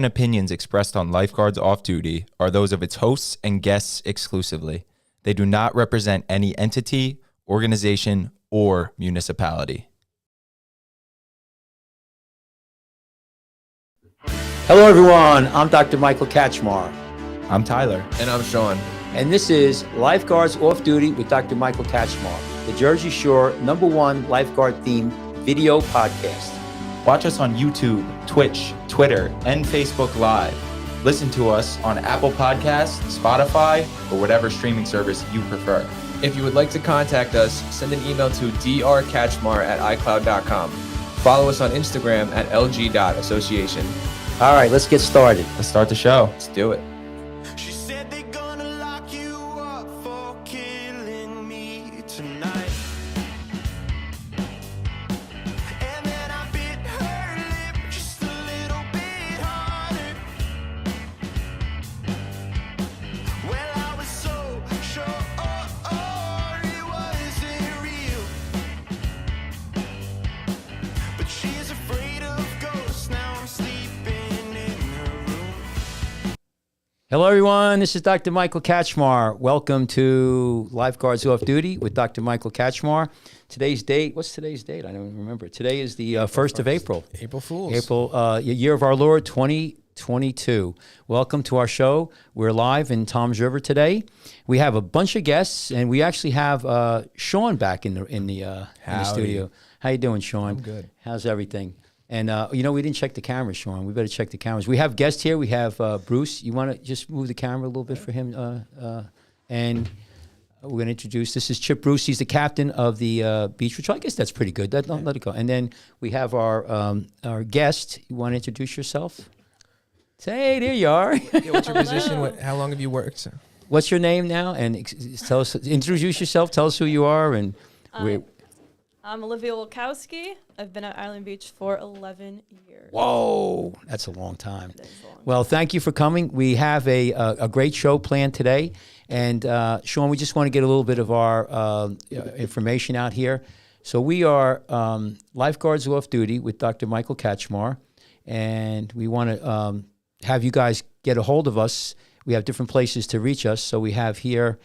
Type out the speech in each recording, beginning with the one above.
Opinions expressed on Lifeguards Off Duty are those of its hosts and guests exclusively. They do not represent any entity, organization, or municipality. Hello, everyone. I'm Dr. Michael Katchmar. I'm Tyler. And I'm Sean. And this is Lifeguards Off Duty with Dr. Michael Katchmar, the Jersey Shore #1 lifeguard-themed video podcast. Watch us on YouTube, Twitch, Twitter, and Facebook Live. Listen to us on Apple Podcasts, Spotify, or whatever streaming service you prefer. If you would like to contact us, send an email to drkatchmar@icloud.com. Follow us on Instagram at lg.association. All right, let's get started. Let's start the show. Let's do it. She said they're gonna lock you up for killing me tonight. And then I bit her lip just a little bit harder. Well, I was so sure it wasn't real. But she's afraid of ghosts, now I'm sleeping in her room. Hello, everyone. This is Dr. Michael Katchmar. Welcome to Lifeguards Off Duty with Dr. Michael Katchmar. Today's date, what's today's date? I don't even remember. Today is the 1st of April. April Fools. Year of our Lord, 2022. Welcome to our show. We're live in Toms River today. We have a bunch of guests, and we actually have Sean back in the studio. How you doing, Sean? I'm good. How's everything? And, we didn't check the cameras, Sean. We better check the cameras. We have guests here. We have Bruce. You want to just move the camera a little bit for him? And we're going to introduce, this is Chip Bruce. He's the captain of the beach patrol. I guess that's pretty good. Let it go. And then we have our guest. You want to introduce yourself? Hey, there you are. Yeah, what's your position? How long have you worked? What's your name now? And tell us, introduce yourself. Tell us who you are. And I'm Olivia Wilkowski. I've been at Island Beach for 11 years. Whoa, that's a long time. That is long. Well, thank you for coming. We have a great show planned today. And Sean, we just want to get a little bit of our information out here. So we are Lifeguards Off Duty with Dr. Michael Katchmar. And we want to have you guys get a hold of us. We have different places to reach us. So we have here,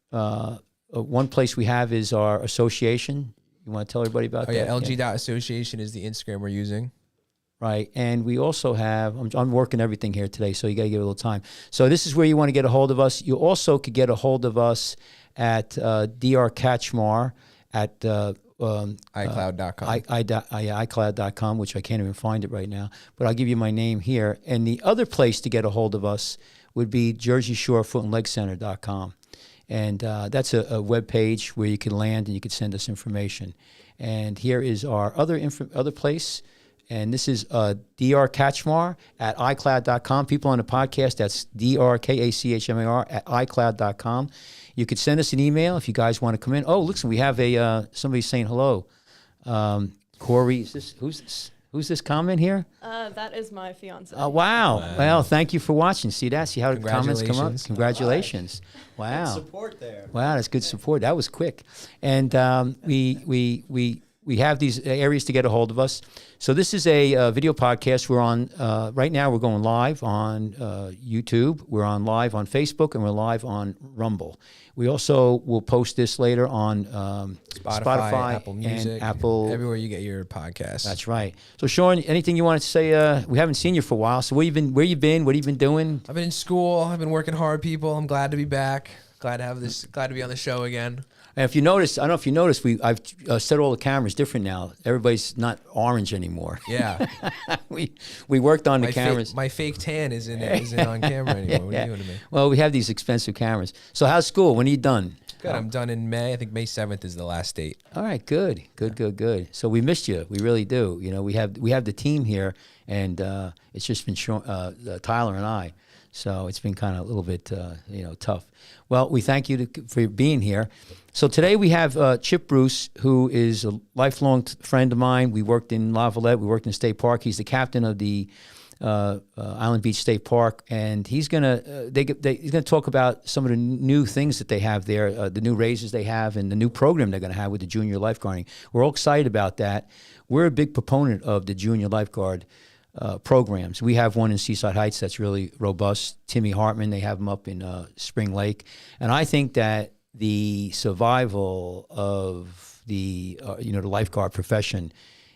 one place we have is our association. You want to tell everybody about that? Yeah, LG.association is the Instagram we're using. Right. And we also have, I'm working everything here today, so you got to give it a little time. So this is where you want to get a hold of us. You also could get a hold of us at drkatchmar at iCloud.com. iCloud.com, which I can't even find it right now. But I'll give you my name here. And the other place to get a hold of us would be JerseyShoreFootandLegCenter.com. And that's a web page where you can land and you can send us information. And here is our other place. And this is drkatchmar at iCloud.com. People on the podcast, that's drkatchmar at iCloud.com. You could send us an email if you guys want to come in. Oh, listen, we have somebody saying hello. Corey, who's this? Who's this comment here? That is my fiance. Oh, wow. Well, thank you for watching. See that? See how the comments come up? Congratulations. Wow. Good support there. Wow, that's good support. That was quick. And we have these areas to get a hold of us. So this is a video podcast. We're on, right now we're going live on YouTube. We're on live on Facebook, and we're live on Rumble. We also will post this later on Spotify, Apple Music, and Apple. Everywhere you get your podcasts. That's right. So Sean, anything you wanted to say? We haven't seen you for a while. So where you been? What have you been doing? I've been in school. I've been working hard, people. I'm glad to be back. Glad to be on the show again. And if you notice, I don't know if you noticed, I've set all the cameras different now. Everybody's not orange anymore. Yeah. we worked on the cameras. My fake tan isn't on camera anymore. What are you doing to me? Well, we have these expensive cameras. So how's school? When are you done? Good. I'm done in May. I think May 7th is the last date. All right. Good. So we missed you. We really do. You know, we have the team here, and it's just been Tyler and I. So it's been kind of a little bit, tough. Well, we thank you for being here. So today we have Chip Bruce, who is a lifelong friend of mine. We worked in La Valette. We worked in State Park. He's the captain of the Island Beach State Park, and he's gonna talk about some of the new things that they have there, the new raises they have, and the new program they're going to have with the junior lifeguarding. We're all excited about that. We're a big proponent of the junior lifeguard programs. We have one in Seaside Heights that's really robust. Timmy Hartman, they have them up in Spring Lake. And I think that the survival of the the lifeguard profession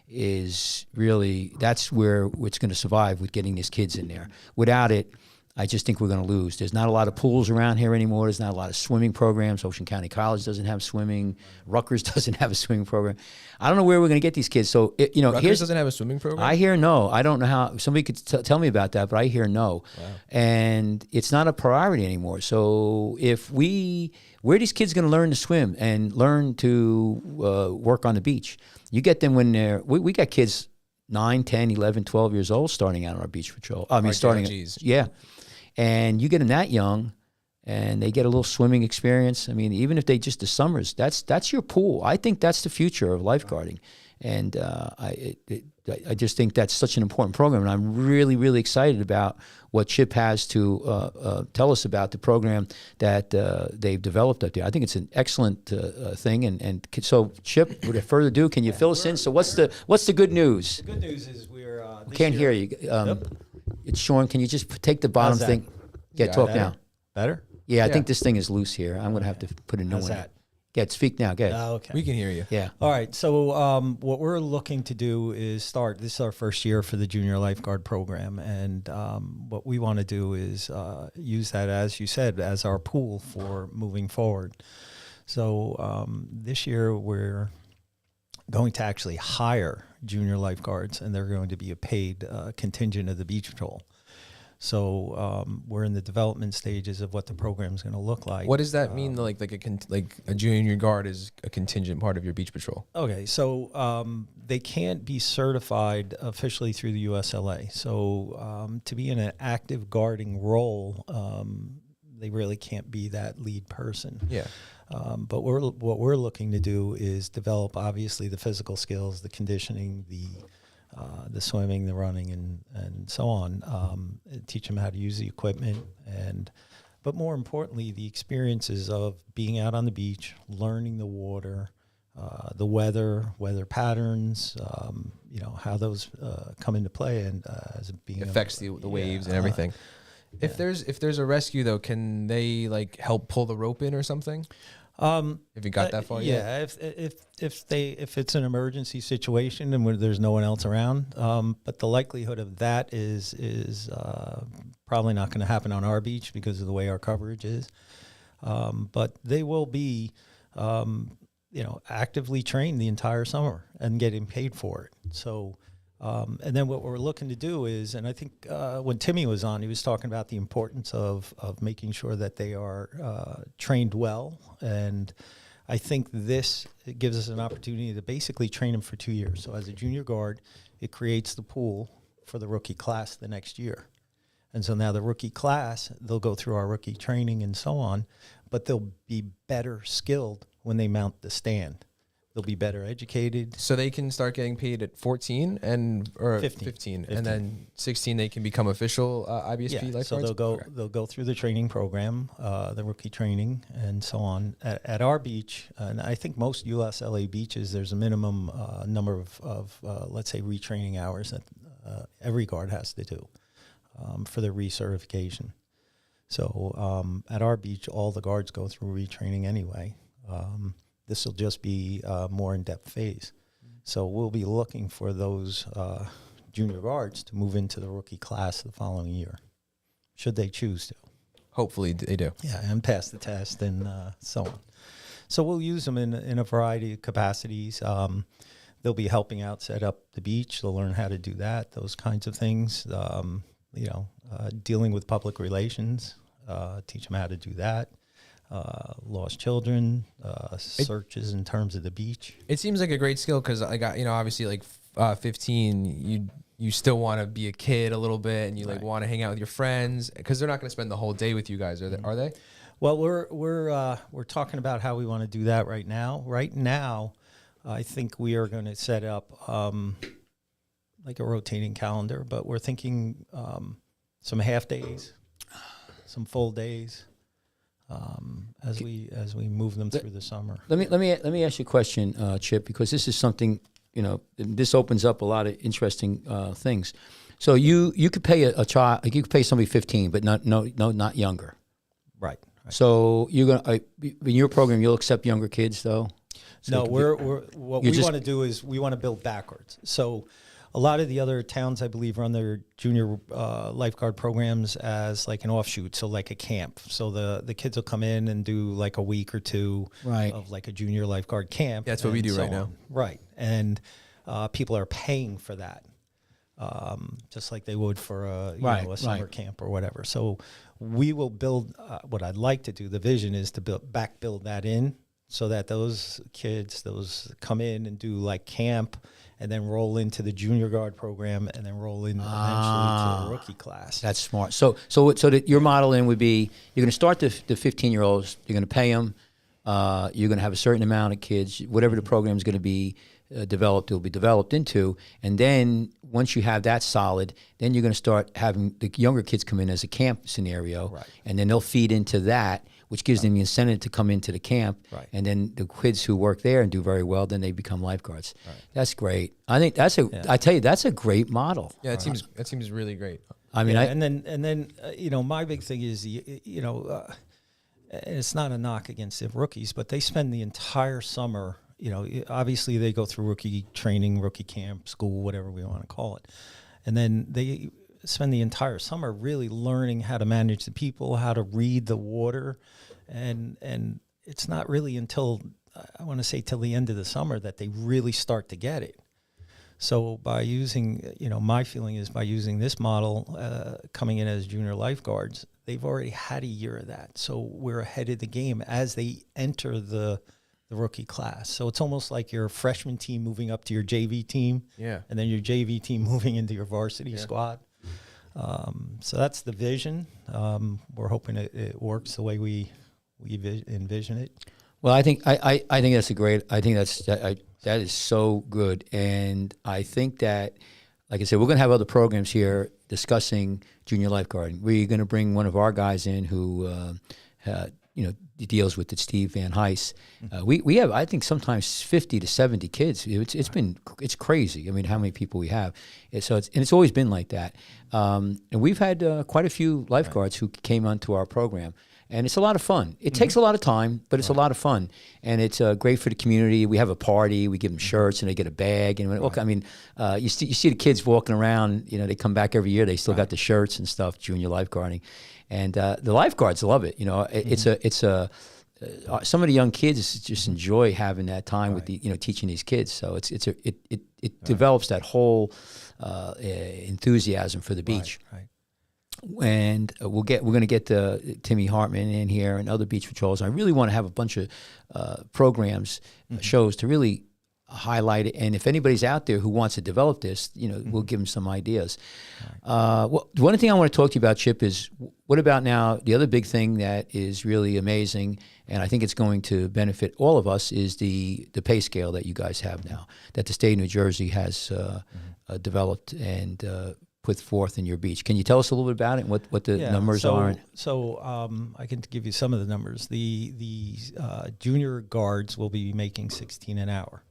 is really, that's where it's going to survive, with getting these kids in there. Without it, I just think we're going to lose. There's not a lot of pools around here anymore. There's not a lot of swimming programs. Ocean County College doesn't have swimming. Rutgers doesn't have a swimming program. I don't know where we're going to get these kids. So, Rutgers doesn't have a swimming program? I hear no. I don't know how. Somebody could tell me about that, but I hear no. Wow. And it's not a priority anymore. So where are these kids going to learn to swim and learn to work on the beach? You get them when we got kids 9, 10, 11, 12 years old starting out on our beach patrol. Yeah. And you get them that young, and they get a little swimming experience. I mean, even if they just the summers, that's your pool. I think that's the future of lifeguarding, and I just think that's such an important program. And I'm really, really excited about what Chip has to tell us about the program that they've developed up there. I think it's an excellent thing. And so, Chip, without further ado, can you fill us in? So, what's the good news? The good news is we're Can't hear you. It's Sean. Can you just take the bottom thing? Yeah, talk now. Better? Yeah, I think this thing is loose here. I'm going to have to put a new one in. Yeah, speak now. Go ahead. Okay. We can hear you. Yeah. All right. So what we're looking to do is this is our first year for the junior lifeguard program. And what we want to do is use that, as you said, as our pool for moving forward. So this year we're going to actually hire junior lifeguards, and they're going to be a paid contingent of the beach patrol. So we're in the development stages of what the program is going to look like. What does that mean? Like a junior guard is a contingent part of your beach patrol? Okay, so they can't be certified officially through the USLA. So to be in an active guarding role, they really can't be that lead person. Yeah. But what we're looking to do is develop, obviously, the physical skills, the conditioning, the swimming, the running, and so on. Teach them how to use the equipment, but more importantly, the experiences of being out on the beach, learning the water, the weather patterns, how those come into play, and as being affects the waves and everything. If there's a rescue though, can they help pull the rope in or something? If you got that far yet? Yeah, if it's an emergency situation and where there's no one else around, but the likelihood of that is probably not going to happen on our beach because of the way our coverage is. But they will be, actively trained the entire summer and getting paid for it. So. And then what we're looking to do is, and I think when Timmy was on, he was talking about the importance of making sure that they are trained well. And I think this gives us an opportunity to basically train them for 2 years. So as a junior guard, it creates the pool for the rookie class the next year. And so now the rookie class, they'll go through our rookie training and so on, but they'll be better skilled when they mount the stand. They'll be better educated. So they can start getting paid at 14 or 15. And then 16 they can become official IBSP lifeguards? So they'll go through the training program, the rookie training, and so on. At our beach, and I think most USLA beaches, there's a minimum number of let's say, retraining hours that every guard has to do for their recertification. So at our beach, all the guards go through retraining anyway. This will just be a more in-depth phase. So we'll be looking for those junior guards to move into the rookie class the following year, should they choose to. Hopefully they do. Yeah, and pass the test and so on. So we'll use them in a variety of capacities. They'll be helping out set up the beach. They'll learn how to do that, those kinds of things. Dealing with public relations, teach them how to do that. Lost children, searches in terms of the beach. It seems like a great skill because I got, obviously 15, you still want to be a kid a little bit and you want to hang out with your friends because they're not going to spend the whole day with you guys, are they? Well, we're talking about how we want to do that right now. Right now, I think we are going to set up like a rotating calendar, but we're thinking some half days, some full days. As we move them through the summer. Let me ask you a question, Chip, because this is something, this opens up a lot of interesting things. So you could pay a child, you could pay somebody 15, but not younger. Right. So you're gonna in your program, you'll accept younger kids though. So No, what you're we just- want to do is we want to build backwards. So a lot of the other towns, I believe, run their junior lifeguard programs as like an offshoot, so like a camp. So the kids will come in and do like a week or two Right. of like a junior lifeguard camp. Yeah, that's what we and do so right now. on. Right. And people are paying for that, just like they would for a, a summer camp or whatever. So we will build, what I'd like to do, the vision is to build that in so that those kids, come in and do like camp and then roll into the junior guard program and then roll in eventually to the rookie class. That's smart. So that your model then would be you're going to start the 15-year-olds. You're going to pay them. You're going to have a certain amount of kids. Whatever the program is going to be developed, it'll be developed into. And then once you have that solid, then you're going to start having the younger kids come in as a camp scenario. Right. And then they'll feed into that, which gives them the incentive to come into the camp. Right. And then the kids who work there and do very well, then they become lifeguards. Right. That's great. I think I tell you, that's a great model. Yeah, that seems really great. I mean, and then my big thing is it's not a knock against the rookies, but they spend the entire summer. Obviously they go through rookie training, rookie camp, school, whatever we want to call it, and then they spend the entire summer really learning how to manage the people, how to read the water, and it's not really until I want to say till the end of the summer that they really start to get it. So by using, my feeling is by using this model, coming in as junior lifeguards, they've already had a year of that. So we're ahead of the game as they enter the rookie class. So it's almost like your freshman team moving up to your JV team. Yeah. And then your JV team moving into your varsity squad. So that's the vision. We're hoping it works the way we envision it. Well, I think that's a great. I think that is so good, and I think that, like I said, we're going to have other programs here discussing junior lifeguarding. We're going to bring one of our guys in who, deals with it, Steve Van Heis. We have, I think, sometimes 50 to 70 kids. It's crazy. I mean, how many people we have. It's always been like that. And we've had quite a few lifeguards who came onto our program. And it's a lot of fun. It takes a lot of time, but it's a lot of fun. And it's great for the community. We have a party. We give them shirts, and they get a bag. And you see the kids walking around. They come back every year. They still got the shirts and stuff, junior lifeguarding. And the lifeguards love it. Some of the young kids just enjoy having that time with the teaching these kids. So it develops that whole enthusiasm for the beach. Right. And we're going to get Timmy Hartman in here and other beach patrols. I really want to have a bunch of programs, shows to really highlight it. And if anybody's out there who wants to develop this, we'll give them some ideas. Well, one thing I want to talk to you about, Chip, is what about now? The other big thing that is really amazing, and I think it's going to benefit all of us, is the pay scale that you guys have now, that the state of New Jersey has developed and put forth in your beach. Can you tell us a little bit about it and what the numbers are? So I can give you some of the numbers. The junior guards will be making $16 an hour.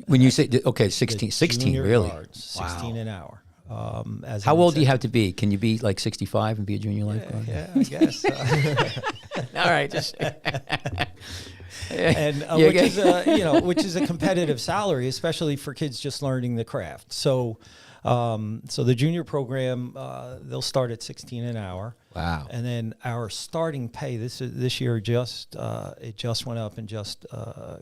When you say, 16 really? Guards, 16 an hour. How old do you have to be? Can you be like 65 and be a junior lifeguard? Yeah, I guess. All right. And which is a competitive salary, especially for kids just learning the craft. So the junior program, they'll start at $16 an hour. Wow. And then our starting pay this year just went up and just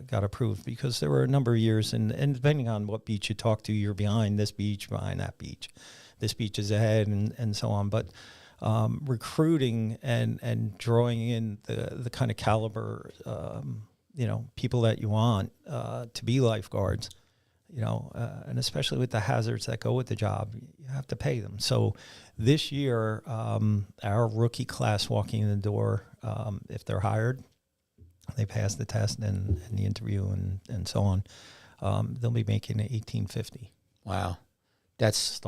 got approved because there were a number of years, and depending on what beach you talk to, you're behind this beach, behind that beach. This beach is ahead, and so on. But recruiting and drawing in the kind of caliber, people that you want to be lifeguards. And especially with the hazards that go with the job, you have to pay them. So this year, our rookie class walking in the door, if they're hired, they pass the test and the interview and so on, they'll be making $18.50. Wow. That's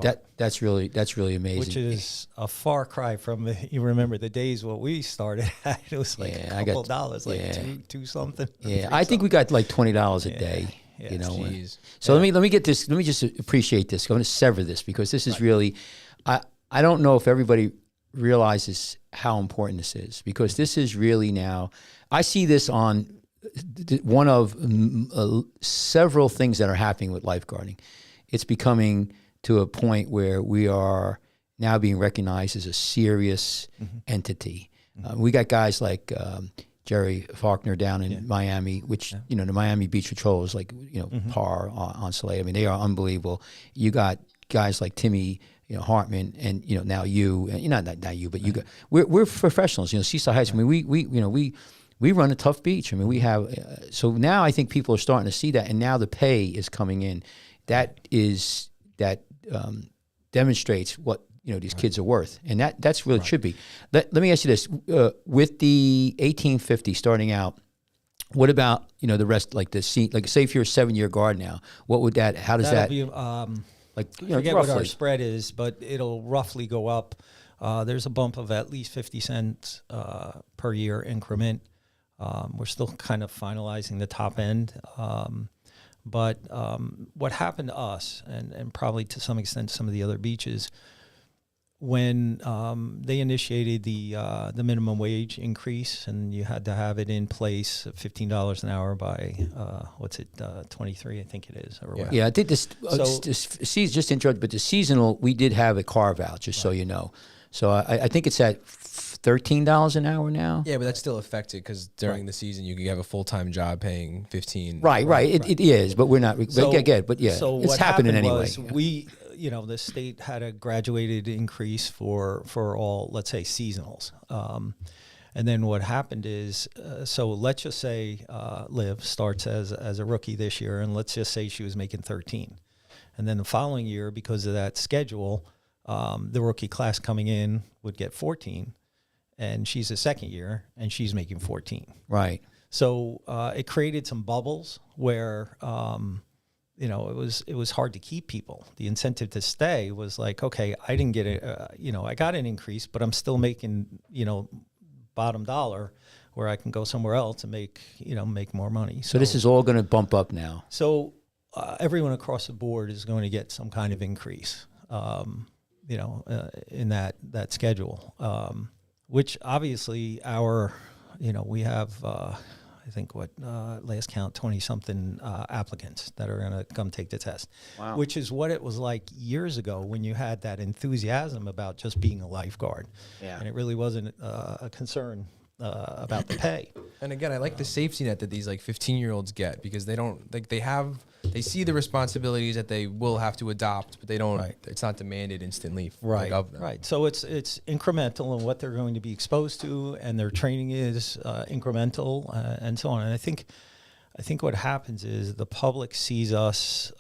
really amazing. Which is a far cry from, you remember the days what we started at. It was like a couple dollars, like two something. Yeah, I think we got like $20 a day. Yeah. You know. Jeez. So let me get this. Let me just appreciate this. I'm going to sever this because this is really. I don't know if everybody realizes how important this is, because this is really now. I see this on one of several things that are happening with lifeguarding. It's becoming to a point where we are now being recognized as a serious entity. We got guys like Jerry Faulkner down in Miami, which, you know, the Miami Beach Patrol is like, you know, par on Soleil. I mean, they are unbelievable. You got guys like Timmy, you know, Hartman, and, you know, now you, and not you, but you got, we're professionals, you know, Seaside Heights. I mean, we run a tough beach. I mean, we have, so now I think people are starting to see that, and now the pay is coming in. That demonstrates what, you know, these kids are worth, and that's really should be. Let me ask you this: with the 1850 starting out, what about, you know, the rest? Like like say if you're a 7-year guard now, what would that? How does That'll that? be, Like, you I know, forget roughly. what our spread is, but it'll roughly go up. There's a bump of at least 50 cents per year increment. We're still kind of finalizing the top end. But what happened to us, and probably to some extent some of the other beaches, when they initiated the minimum wage increase, and you had to have it in place at $15 an hour by 23, I think it is, or whatever. Yeah, I did this. Just to interrupt, but the seasonal, we did have a carve out, just so you know. So I think it's at $13 an hour now. Yeah, but that's still affected because during the season you could have a full-time job paying 15. Right. It is, but we're not. So So it's what happening happened anyway. was we, you know, the state had a graduated increase for all, let's say, seasonals. And then what happened is, so let's just say Liv starts as a rookie this year, and let's just say she was making 13. And then the following year, because of that schedule, the rookie class coming in would get 14, and she's a second year, and she's making 14. Right. So it created some bubbles where, you know, it was hard to keep people. The incentive to stay was like, okay, I didn't get I got an increase, but I'm still making, you know, bottom dollar, where I can go somewhere else and make more money. So this is all going to bump up now. So everyone across the board is going to get some kind of increase, in that schedule, which obviously we have, I think last count, 20-something applicants that are going to come take the test, which is what it was like years ago when you had that enthusiasm about just being a lifeguard. Yeah. And it really wasn't a concern about the pay. And again, I like the safety net that these like 15-year-olds get, because they don't they see the responsibilities that they will have to adopt, but they don't. Right. It's not demanded instantly. Of them. Right. So it's incremental in what they're going to be exposed to, and their training is incremental, and so on. And I think what happens is the public sees us,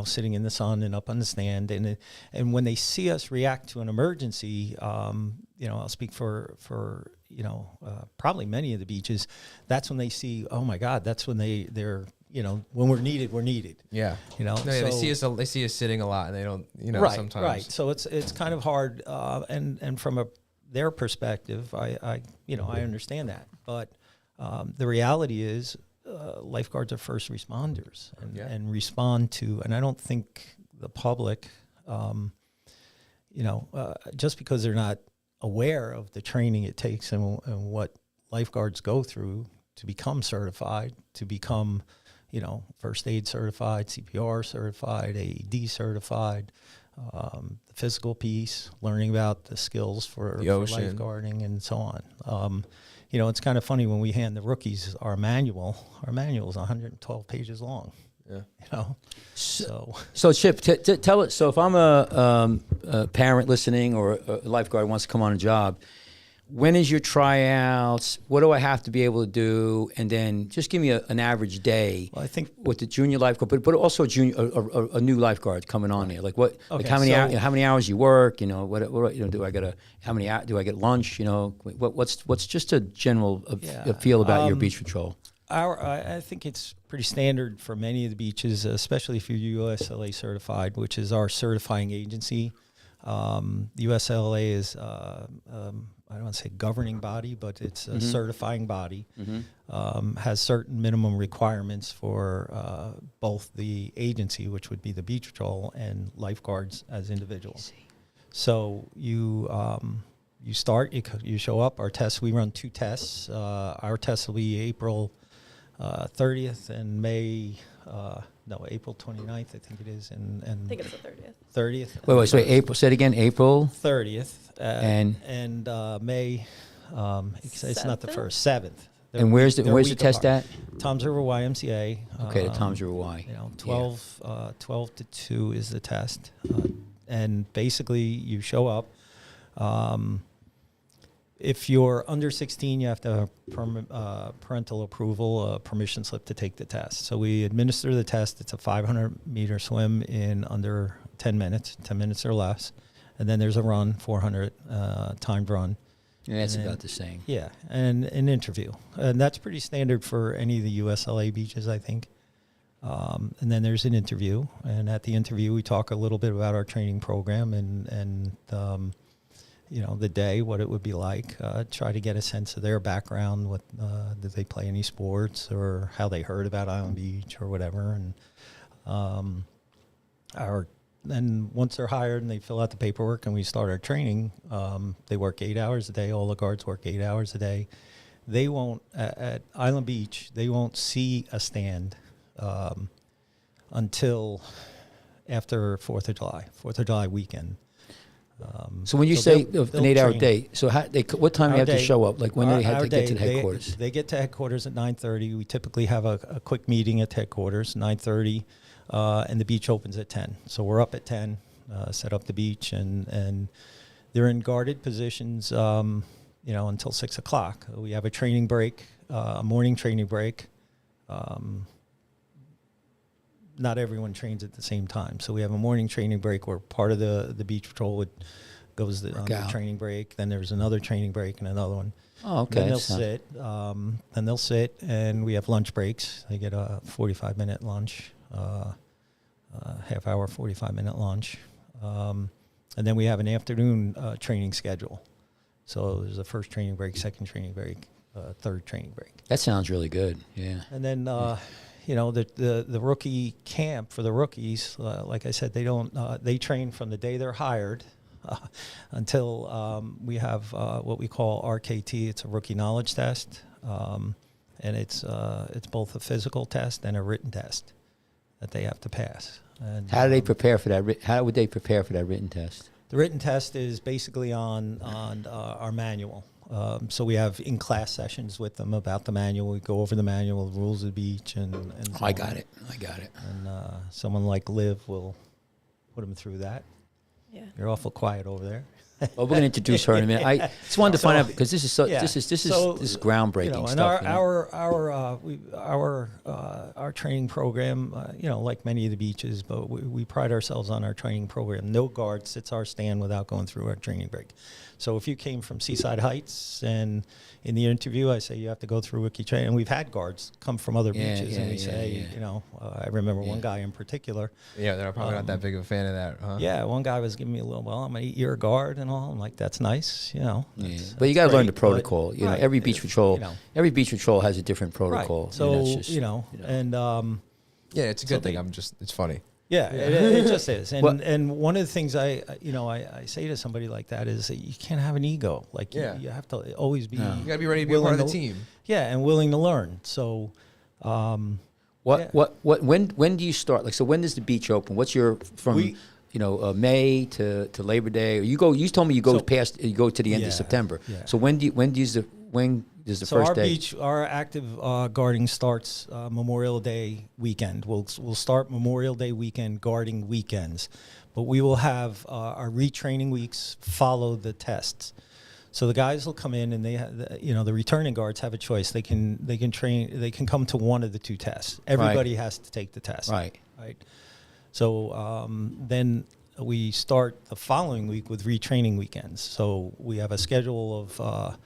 sitting in the sun and up on the stand, and when they see us react to an emergency, I'll speak for probably many of the beaches. That's when they see, oh my God, that's when they're when we're needed, we're needed. Yeah. They see us sitting a lot, and they don't, sometimes. Right. So it's kind of hard, and from their perspective, I understand that, but the reality is, lifeguards are first responders and respond to, and I don't think the public, just because they're not aware of the training it takes and what lifeguards go through to become certified, to become, first aid certified, CPR certified, AED certified, the physical piece, learning about the skills for lifeguarding and so on. It's kind of funny when we hand the rookies our manual is 112 pages long. Yeah. So Chip, tell us. So if I'm a parent listening, or a lifeguard wants to come on a job, when is your tryouts? What do I have to be able to do? And then just give me an average day. Well, I think with the junior lifeguard, but also a new lifeguard coming on there. Like what? Okay, like how many hours you work? Do I get do I get lunch? What's just a general feel about your beach patrol? I think it's pretty standard for many of the beaches, especially if you're USLA certified, which is our certifying agency. The USLA is I don't want to say governing body, but it's a certifying body, has certain minimum requirements for both the agency, which would be the beach patrol, and lifeguards as individuals. So you start, you show up. Our tests, we run 2 tests. Our tests will be April 30th and April 29th, I think it is, and I think it's the 30th. 30th. Wait, so April, say it again, April? 30th. And May, it's not the 7th? first, 7th. And where's the They're a week test apart. at? Toms River YMCA. Okay, the Toms River Y. 12 to 2 is the test. And basically you show up. If you're under 16, you have to have parental approval, permission slip to take the test. So we administer the test. It's a 500-meter swim in under 10 minutes, 10 minutes or less. And then there's a run, 400 timed run. Yeah, that's And about the same. Yeah, and an interview. And that's pretty standard for any of the USLA beaches, I think. And then there's an interview. And at the interview, we talk a little bit about our training program and the day, what it would be like. Try to get a sense of their background, what did they play any sports, or how they heard about Island Beach or whatever. And then once they're hired and they fill out the paperwork and we start our training, they work 8 hours a day. All the guards work 8 hours a day. They won't, at Island Beach, they won't see a stand until after 4th of July weekend. So when you say they'll an 8-hour train. day, so what time do you have to show up? Like when do they have to get to the They- headquarters? They get to headquarters at 9:30. We typically have a quick meeting at headquarters, 9:30, and the beach opens at 10. So we're up at 10, set up the beach, and they're in guarded positions, until 6 o'clock. We have a training break, a morning training break. Not everyone trains at the same time. So we have a morning training break where part of the beach patrol goes on the out. training break. Then there's another training break and another one. Oh, okay. Then they'll sit, and we have lunch breaks. They get a 45-minute lunch, half-hour, 45-minute lunch. And then we have an afternoon training schedule. So there's a first training break, second training break, third training break. That sounds really good. Yeah. And then, the rookie camp for the rookies, like I said, they train from the day they're hired until we have what we call RKT. It's a rookie knowledge test, and it's both a physical test and a written test that they have to pass. And How do they prepare for that? How would they prepare for that written test? the written test is basically on our manual. So we have in-class sessions with them about the manual. We go over the manual, the rules of the beach, and so I on. got it. And someone like Liv will put them through that. Yeah. You're awful quiet over there. Well, we're going to introduce her in a minute. I just wanted to find out because this is Yeah. this is So, groundbreaking and stuff. our training program, like many of the beaches, but we pride ourselves on our training program. No guard sits our stand without going through our training break. So if you came from Seaside Heights, and in the interview I say you have to go through wiki training, and we've had guards come from other beaches, and we say, I remember one guy in particular. Yeah, they're probably not that big of a fan of that, huh? Yeah, one guy was giving me a little, I'm an 8-year guard and all. I'm like, that's nice, But you that's got to learn the great, protocol. but- You know, right, every beach patrol, you know. has a different protocol. Right. So, it's just, and Yeah, it's a good So thing. It's funny. yeah, it just is. And Well- and one of the things I say to somebody like that is that you can't have an ego. Like Yeah. you have to always be You gotta be ready to be a part of the team. Yeah, and willing to learn. So when do you start? Like, so when does the beach open? What's your May to Labor Day? Or you told me you go to the end Yeah, of September. yeah. So when does the so first our day? beach, our active guarding starts Memorial Day weekend. We'll start Memorial Day weekend guarding weekends, but we will have our retraining weeks follow the tests. So the guys will come in, and the returning guards have a choice. They can come to one of the two tests. Everybody has to take the test. Right. So then we start the following week with retraining weekends. So we have a schedule of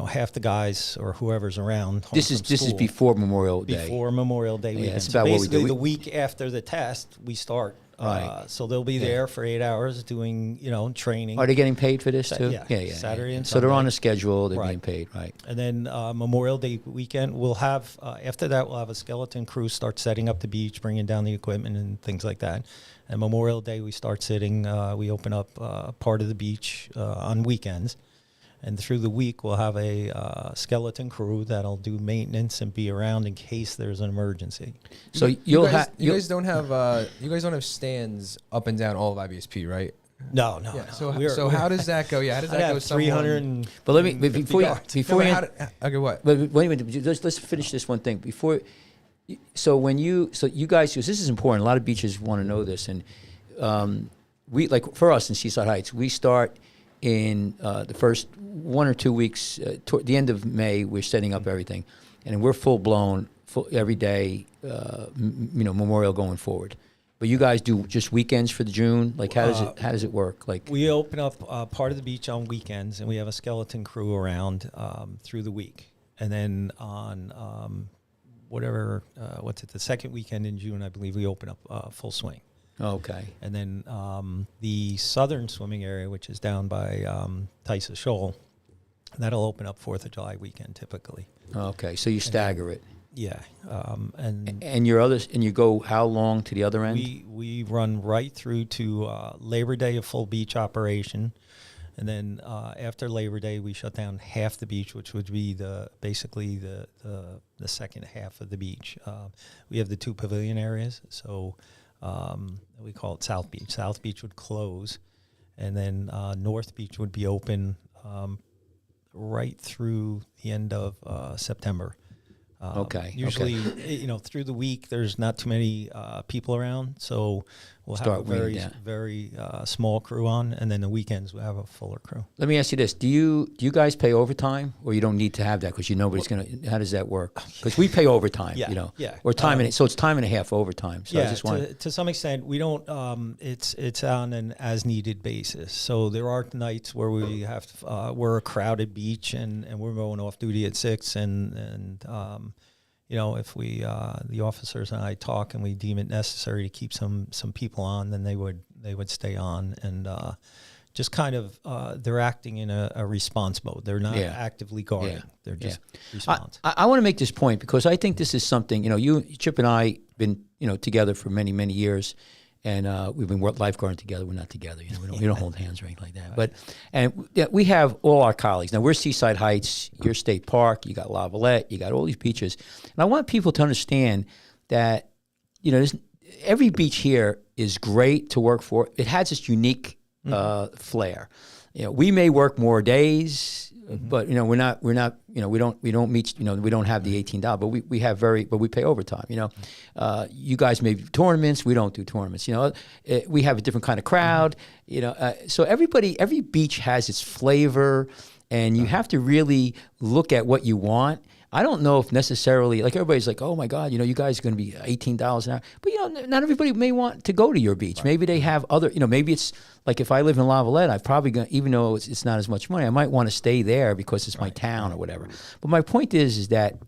half the guys or whoever's around. home This from is school before Memorial Day. Before Memorial Day weekend. that's So about what we basically, do. the week after the test, we start Right. So they'll be there for 8 hours doing, training. Are they getting paid for this too? Yeah. Saturday and So they're on Sunday. a schedule. They're Right. being paid, right? And then Memorial Day weekend, we'll have, after that, we'll have a skeleton crew start setting up the beach, bringing down the equipment and things like that. And Memorial Day, we start sitting, we open up part of the beach on weekends. And through the week, we'll have a skeleton crew that'll do maintenance and be around in case there's an emergency. So You guys don't have stands up and down all of IBSP, right? No. Yeah. So how does that go? Yeah, how does that go? 300 and But let me before you, before you, Okay, what? but wait a minute. Let's finish this one thing before. So you guys, because this is important. A lot of beaches want to know this, and we like for us in Seaside Heights, we start in the first 1 or 2 weeks. Toward the end of May, we're setting up everything, and we're full blown every day. Memorial going forward. But you guys do just weekends for the June. Like how does it work? Like we open up part of the beach on weekends, and we have a skeleton crew around through the week. And then on the second weekend in June, I believe we open up full swing. okay, And then the southern swimming area, which is down by Tysa Shoal, that'll open up 4th of July weekend typically. okay. So you stagger it, Yeah, and and you go how long to the other end? we run right through to Labor Day, a full beach operation, and then after Labor Day, we shut down half the beach, which would be basically the second half of the beach. We have the 2 pavilion areas, so we call it South Beach. South Beach would close, and then North Beach would be open right through the end of September. Okay. Usually, through the week, there's not too many people around, so we'll Start have a weaning down. very small crew on, and then the weekends we'll have a fuller crew. Let me ask you this: Do you guys pay overtime, or you don't need to have that because nobody's gonna? How does that work? Because we pay overtime, Yeah. or time and so it's time and a half overtime. So I just want to some extent, we don't. It's on an as needed basis. So there are nights where we have we're a crowded beach, and we're going off duty at 6, and if we the officers and I talk and we deem it necessary to keep some people on, then they would stay on, and just kind of they're acting in a response mode. They're not actively guarding. Yeah. They're just response. I want to make this point because I think this is something, you, Chip and I been, together for many, many years, and we've been lifeguarding together. We're not together, we don't hold hands or anything like that. But we have all our colleagues. Now we're Seaside Heights, you're State Park, you got Lavalette, you got all these beaches. And I want people to understand that, every beach here is great to work for. It has its unique flair. We may work more days, but we don't meet, we don't have the $18, but we have but we pay overtime. You guys may do tournaments, we don't do tournaments. We have a different kind of crowd. So every beach has its flavor, and you have to really look at what you want. I don't know if necessarily, like everybody's like, oh my God, you guys are going to be $18 an hour. But, not everybody may want to go to your beach. Right. Maybe they have other, maybe it's like if I live in Lavalette, I've probably going to, even though it's not as much money, I might want to stay there because it's my town or whatever. But my point is that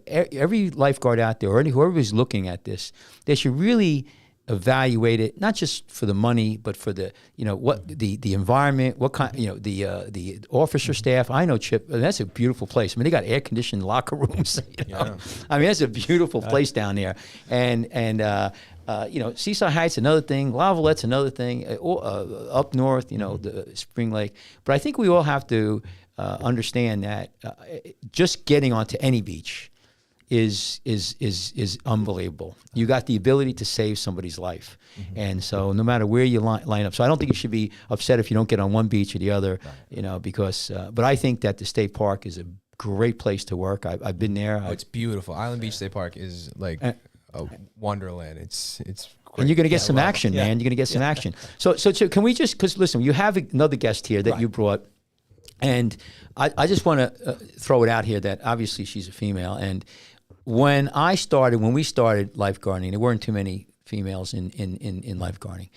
every lifeguard out there, or whoever is looking at this, they should really evaluate it, not just for the money, but for the what the environment, what kind, the officer staff. I know, Chip, that's a beautiful place. I mean, they got air conditioned locker rooms. I mean, that's a beautiful place down there, and Seaside Heights another thing, Lavalette's another thing, up north, the Spring Lake. But I think we all have to understand that just getting onto any beach is unbelievable. You got the ability to save somebody's life. And so no matter where you line up. So I don't think you should be upset if you don't get on one beach or the other, because, but I think that the state park is a great place to work. I've been there. It's beautiful. Island Beach State Park is like a wonderland. It's great. And you're going to get some action, man. You're going to get some action. So can we just, because listen, you have another guest here that you brought, and I just want to throw it out here that obviously she's a female, and when we started lifeguarding, there weren't too many females in lifeguarding.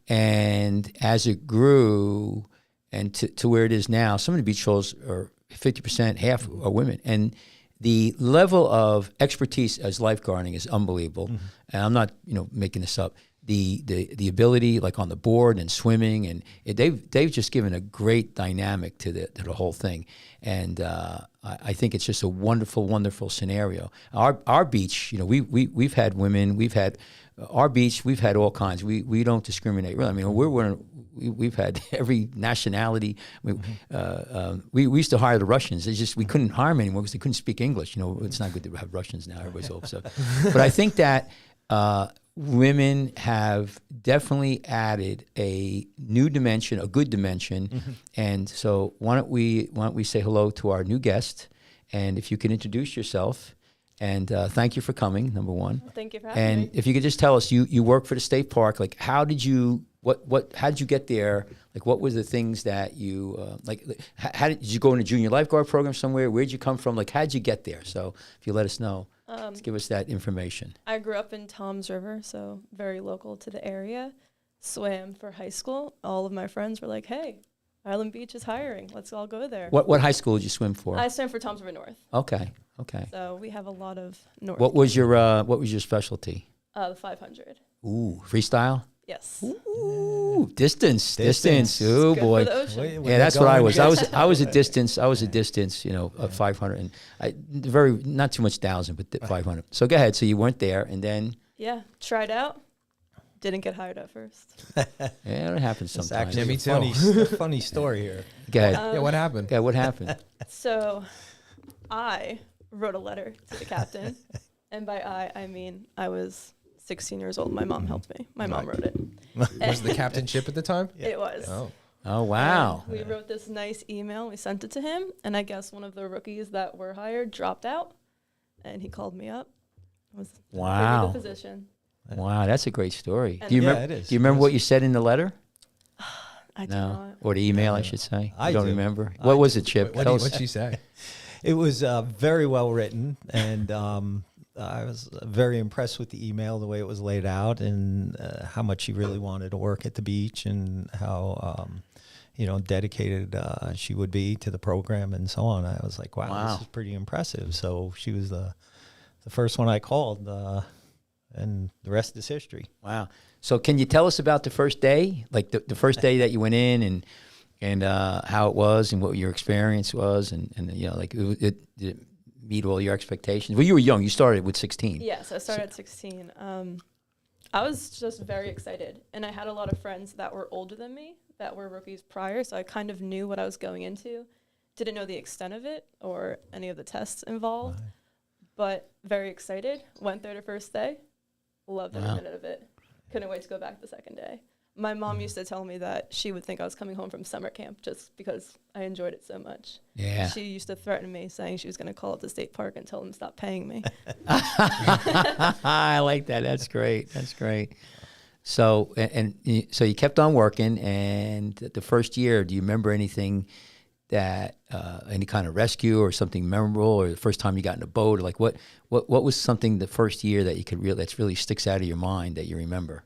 And as it grew and to where it is now, some of the beach shows are 50%, half are women. And the level of expertise as lifeguarding is unbelievable. And I'm not, making this up. the ability, like on the board and swimming, and they've just given a great dynamic to the whole thing, and I think it's just a wonderful scenario. Our beach, we've had women, we've had our beach, we've had all kinds. We don't discriminate really. I mean, we've had every nationality. We used to hire the Russians. It's just we couldn't hire them anymore because they couldn't speak English. It's not good to have Russians now. Everybody's all upset. But I think that women have definitely added a new dimension, a good dimension. And so why don't we say hello to our new guest, and if you can introduce yourself. And thank you for coming, number one. Well, thank you for having me. And if you could just tell us, you work for the state park. Like, how did you get there? Like, what were the things that you how did you go in a junior lifeguard program somewhere? Where'd you come from? Like, how did you get there? So if you let us know, just give us that information. I grew up in Toms River, so very local to the area. Swam for high school. All of my friends were like, "Hey, Island Beach is hiring. Let's all go there." What high school did you swim for? I swam for Toms River North. Okay. So we have a lot of north. What was your specialty? The 500. Ooh, freestyle. Yes. Ooh, distance. Distance. Oh Good boy. for the ocean. Yeah, that's what I was. I was a distance. Of 500, and not too much 1,000, but 500. So go ahead. So you weren't there, and then Yeah, tried out. Didn't get hired at first. yeah, it happens It's sometimes. actually me a too. funny story here. Go ahead. Yeah, what happened? Yeah, what happened? So I wrote a letter to the captain. And by I mean I was 16 years old. My mom helped me. My mom wrote it. Was the captainship at the time? It was. Oh. Oh wow. We wrote this nice email. We sent it to him. And I guess one of the rookies that were hired dropped out. And he called me up. Wow. The position. Wow, that's a great story. And Do you Yeah, remember? it is. Do you remember what you said in the letter? I do No, not. or the email, I should say. I You don't do. remember? I What was do. it, Chip? What Tell did us. she say? It was very well written, and I was very impressed with the email, the way it was laid out, and how much she really wanted to work at the beach, and how dedicated she would be to the program, and so on. I was like, wow. This is pretty impressive. So she was the first one I called, and the rest is history. Wow. So can you tell us about the first day, like the first day that you went in, and how it was, and what your experience was, and did it meet all your expectations? Well, you were young. You started with 16. Yes, I started at 16. I was just very excited. And I had a lot of friends that were older than me that were rookies prior, so I kind of knew what I was going into. Didn't know the extent of it or any of the tests involved, but very excited. Went there the first day. Loved every minute of it. Couldn't wait to go back the second day. My mom used to tell me that she would think I was coming home from summer camp just because I enjoyed it so much. Yeah. She used to threaten me, saying she was going to call up the state park and tell them to stop paying me. I like that. That's great. That's great. So so you kept on working, and the first year, do you remember anything that any kind of rescue or something memorable, or the first time you got in a boat, or like what was something the first year that you could that's really sticks out of your mind that you remember?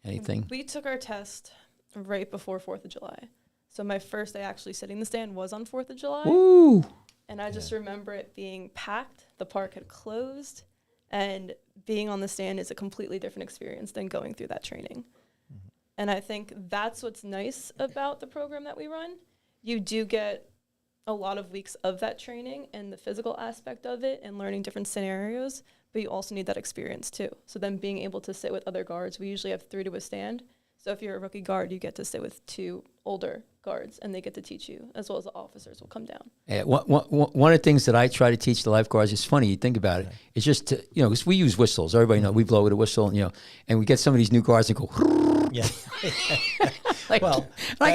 Anything? We took our test right before 4th of July. So my first day actually sitting in the stand was on 4th of July. Ooh. And I just remember it being packed. The park had closed. And being on the stand is a completely different experience than going through that training. Mm-hmm. And I think that's what's nice about the program that we run. You do get a lot of weeks of that training and the physical aspect of it and learning different scenarios, but you also need that experience too. So then being able to sit with other guards, we usually have 3 to a stand. So if you're a rookie guard, you get to sit with 2 older guards, and they get to teach you, as well as the officers will come down. Yeah, one of the things that I try to teach the lifeguards, it's funny, you think about it, it's just, to, because we use whistles. Everybody knows we blow with a whistle, and we get some of these new guards and go, Yeah. like, Well, I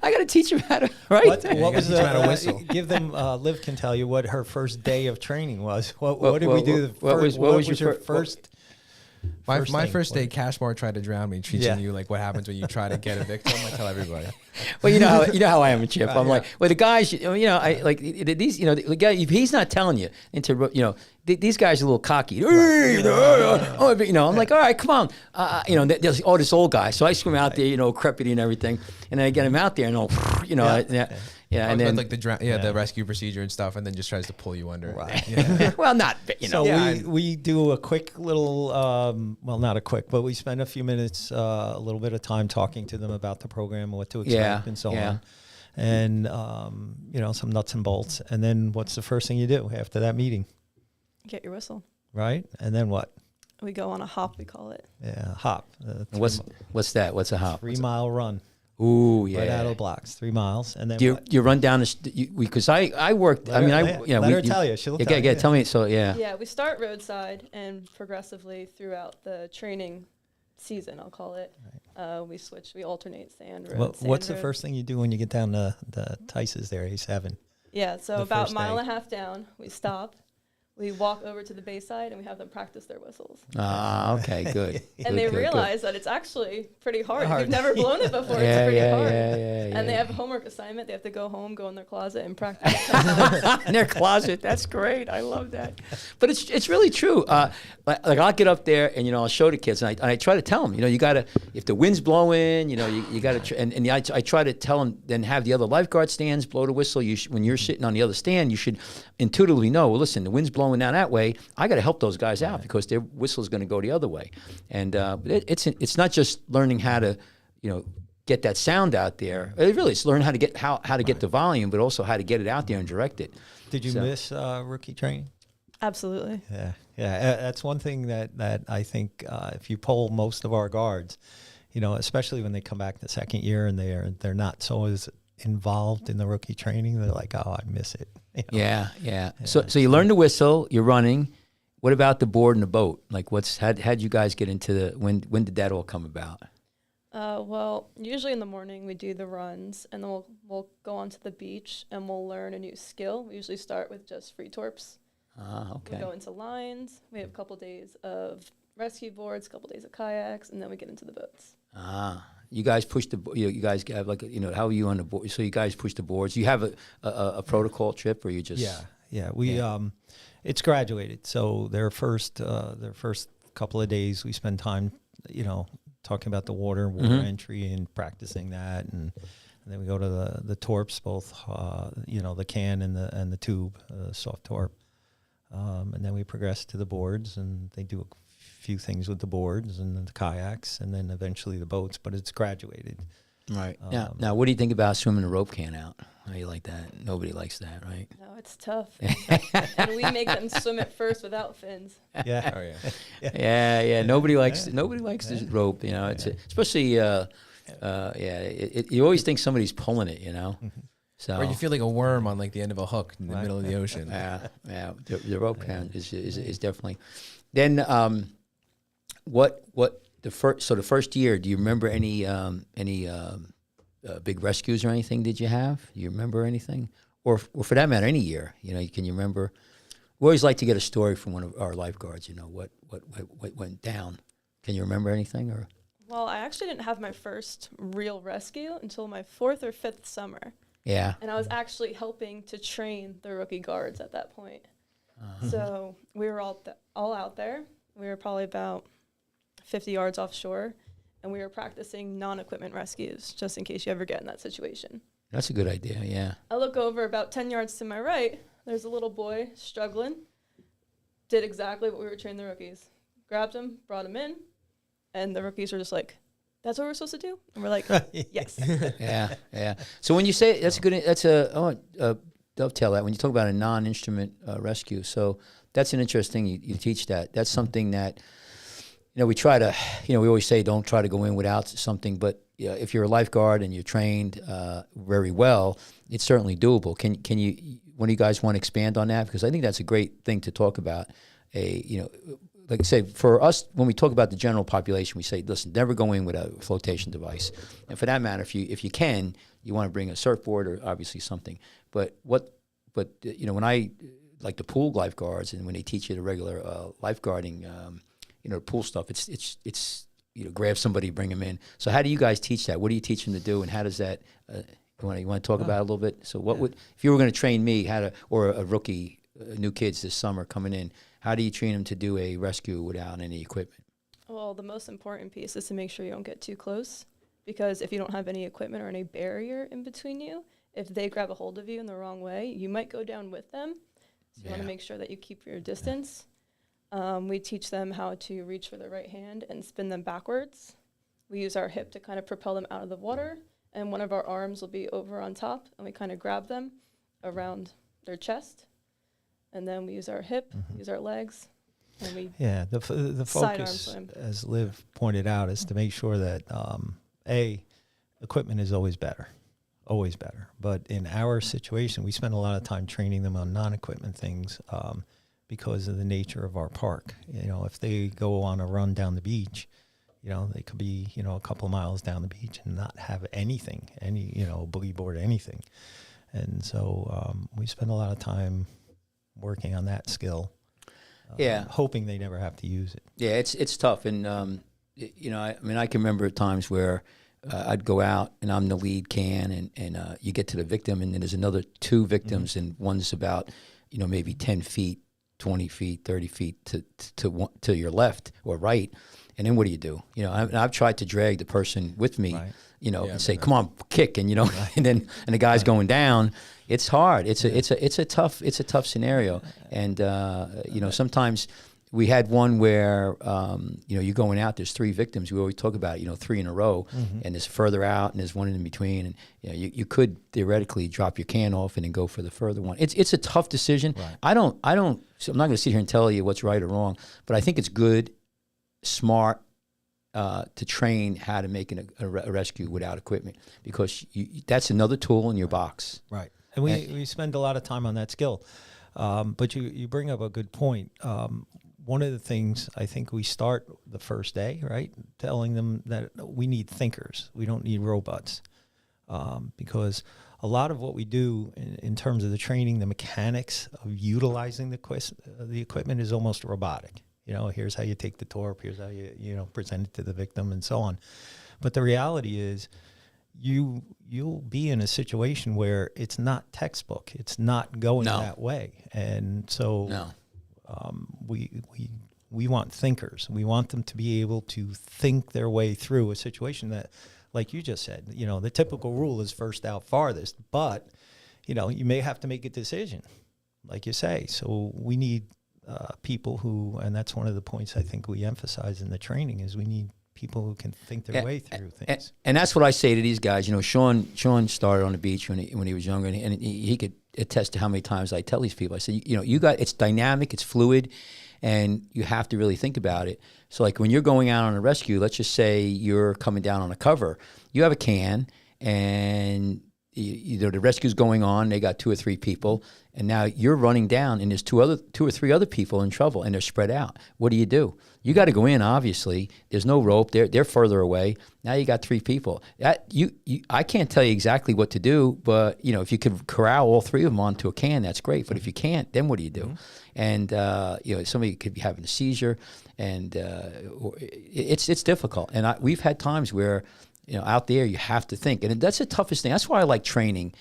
gotta teach them how to, right? What was teach them how to whistle. Give them. Liv can tell you what her first day of training was. What did we do? What was your first? My thing? first day, Cashmore tried to drown me, teaching you like what happens when you try to get a victim. I tell everybody. Well, you know how I am, Chip. I'm like, well, the guys, I like these, the guy. If he's not telling you these guys are a little cocky. I'm like, all right, come on. There's all this old guy. So I swim out there, crepity and everything, and then I get him out there, and Yeah, Talks and about then like the rescue procedure and stuff, and then just tries to pull you under. Right. Yeah. well, not So Yeah, we do a quick little, well, not a quick, but we spend a few minutes, a little bit of time talking to them about the program and what to expect Yeah, and so yeah. on. And, some nuts and bolts. And then what's the first thing you do after that meeting, Get your whistle. right? And then what? We go on a hop, we call it. Yeah, hop. What's that? What's a hop? 3 mile run Ooh, yeah. right out of the blocks, 3 miles. And then Do what? you run down the because I worked. Let her we, tell you. She'll Yeah, tell you. tell me. So yeah. Yeah, we start roadside and progressively throughout the training season, I'll call it. We alternate sand, road, sand, What's the road. first thing you do when you get down the Tices there, A7? Yeah, so the about first a mile day? and a half down, we stop. We walk over to the bayside and we have them practice their whistles. Ah, okay, good. And they realize that it's actually pretty hard. If Hard. you've never blown it before, Yeah, it's pretty yeah, hard. yeah. And they have a homework assignment. They have to go home, go in their closet, and practice. 10 times. in their closet. That's great. I love that. But it's really true. Like I'll get up there and I'll show the kids and I try to tell them you gotta, if the wind's blowing you gotta I try to tell them, then have the other lifeguard stands blow the whistle. When you're sitting on the other stand, you should intuitively know, well, listen, the wind's blowing down that way. I got to help those guys out because their whistle is going to go the other way. And it's not just learning how to get that sound out there. It's learning how to get the volume, but also how to get it out there and direct it. Did you miss rookie training? Absolutely. Yeah. That's one thing that I think if you poll most of our guards, especially when they come back the second year and they're not so as involved in the rookie training, they're like, oh, I miss it. Yeah. So you learn to whistle. You're running. What about the board and the boat? Like, how'd you guys get into when did that all come about? Well, usually in the morning we do the runs, and then we'll go onto the beach and we'll learn a new skill. We usually start with just free torps. Okay. We go into lines. We have a couple days of rescue boards, a couple days of kayaks, and then we get into the boats. You guys push you guys have how are you on the board? So you guys push the boards. You have a protocol trip, or you just we it's graduated. So their first couple of days we spend time talking about the water entry and practicing that, and then we go to the torps, both the can and the tube, soft torp, and then we progress to the boards, and they do a few things with the boards and then the kayaks, and then eventually the boats. But it's graduated. Right. Now, what do you think about swimming a rope can out? How do you like that? Nobody likes that, right? No, it's tough. And we make them swim at first without fins. Yeah. Oh yeah. Yeah. Nobody likes the rope. It's especially you always think somebody's pulling it. So Or you feel like a worm on like the end of a hook in the middle of the ocean. Yeah. The rope can is definitely. Then what the first year? Do you remember any big rescues or anything? Did you have? Do you remember anything, or for that matter, any year? Can you remember? We always like to get a story from one of our lifeguards. What went down? Can you remember anything? Or Well, I actually didn't have my first real rescue until my 4th or 5th summer. yeah, And I was actually helping to train the rookie guards at that point. So we were all out there. We were probably about 50 yards offshore, and we were practicing non-equipment rescues just in case you ever get in that situation. that's a good idea. Yeah. I look over about 10 yards to my right. There's a little boy struggling. Did exactly what we were training the rookies. Grabbed him, brought him in, and the rookies were just like, that's what we're supposed to do? And we're like, yes. Yeah. So when you say dovetail that when you talk about a non-instrument rescue. So that's an interesting. You teach that. That's something that we try to. We always say don't try to go in without something. But if you're a lifeguard and you're trained very well, it's certainly doable. Can you? One of you guys want to expand on that, because I think that's a great thing to talk about. Like I say, for us, when we talk about the general population, we say, listen, never go in with a flotation device. And for that matter, if you can, you want to bring a surfboard or obviously something. But when I like the pool lifeguards and when they teach you the regular lifeguarding, pool stuff, it's grab somebody, bring them in. So how do you guys teach that? What do you teach them to do, and how does that? You want to talk about it a little bit? So what would, if you were going to train me or a rookie, new kids this summer coming in? How do you train them to do a rescue without any equipment? Well, the most important piece is to make sure you don't get too close, because if you don't have any equipment or any barrier in between you, if they grab a hold of you in the wrong way, you might go down with them. So you want to make sure that you keep your distance. We teach them how to reach for their right hand and spin them backwards. We use our hip to kind of propel them out of the water, and one of our arms will be over on top, and we kind of grab them around their chest. And then we use our hip, use our legs, and we the sidearm focus, swim. as Liv pointed out, is to make sure that equipment is always better. But in our situation, we spend a lot of time training them on non-equipment things because of the nature of our park. You know, if they go on a run down the beach, you know, they could be, you know, a couple of miles down the beach and not have anything, boogie board, anything. And so we spend a lot of time working on that skill. Hoping they never have to use it. Yeah, it's tough. And, I can remember times where I'd go out and I'm the lead can and you get to the victim and then there's another two victims and one's about, maybe 10 feet, 20 feet, 30 feet to your left or right. And then what do? I've tried to drag the person with me, Right. And say, come on, kick. And, and the guy's going down. It's hard. It's a tough scenario. And, sometimes we had one where, you're going out, there's three victims. We always talk about, 3 in a row and there's further out and there's one in between. And, you could theoretically drop your can off and then go for the further one. It's a tough decision. Right. So I'm not going to sit here and tell you what's right or wrong, but I think it's good, smart, to train how to make a rescue without equipment, because that's another tool in your box. Right. And we spend a lot of time on that skill. But you bring up a good point. One of the things I think we start the first day, right, telling them that we need thinkers. We don't need robots. Because a lot of what we do in terms of the training, the mechanics of utilizing the equipment is almost robotic. Here's how you take the torp, here's how you present it to the victim and so on. But the reality is you'll be in a situation where it's not textbook. It's not going that way. And so we want thinkers. We want them to be able to think their way through a situation that, like you just said, the typical rule is first out farthest, but you may have to make a decision, like you say. So we need people who, and that's one of the points I think we emphasize in the training, is we need people who can think their way through things. And that's what I say to these guys. Sean started on the beach when he was younger, and he could attest to how many times I tell these people, I say, it's dynamic, it's fluid, and you have to really think about it. So like when you're going out on a rescue, let's just say you're coming down on a cover, you have a can, and the rescue's going on, they got 2 or 3 people, and now you're running down and there's 2 or 3 other people in trouble and they're spread out. What do? You got to go in, obviously. There's no rope. They're further away. Now you got 3 people. I can't tell you exactly what to do, but if you could corral all 3 of them onto a can, that's great. But if you can't, then what do? And somebody could be having a seizure, and it's difficult. And we've had times where out there you have to think, and that's the toughest thing. That's why I like training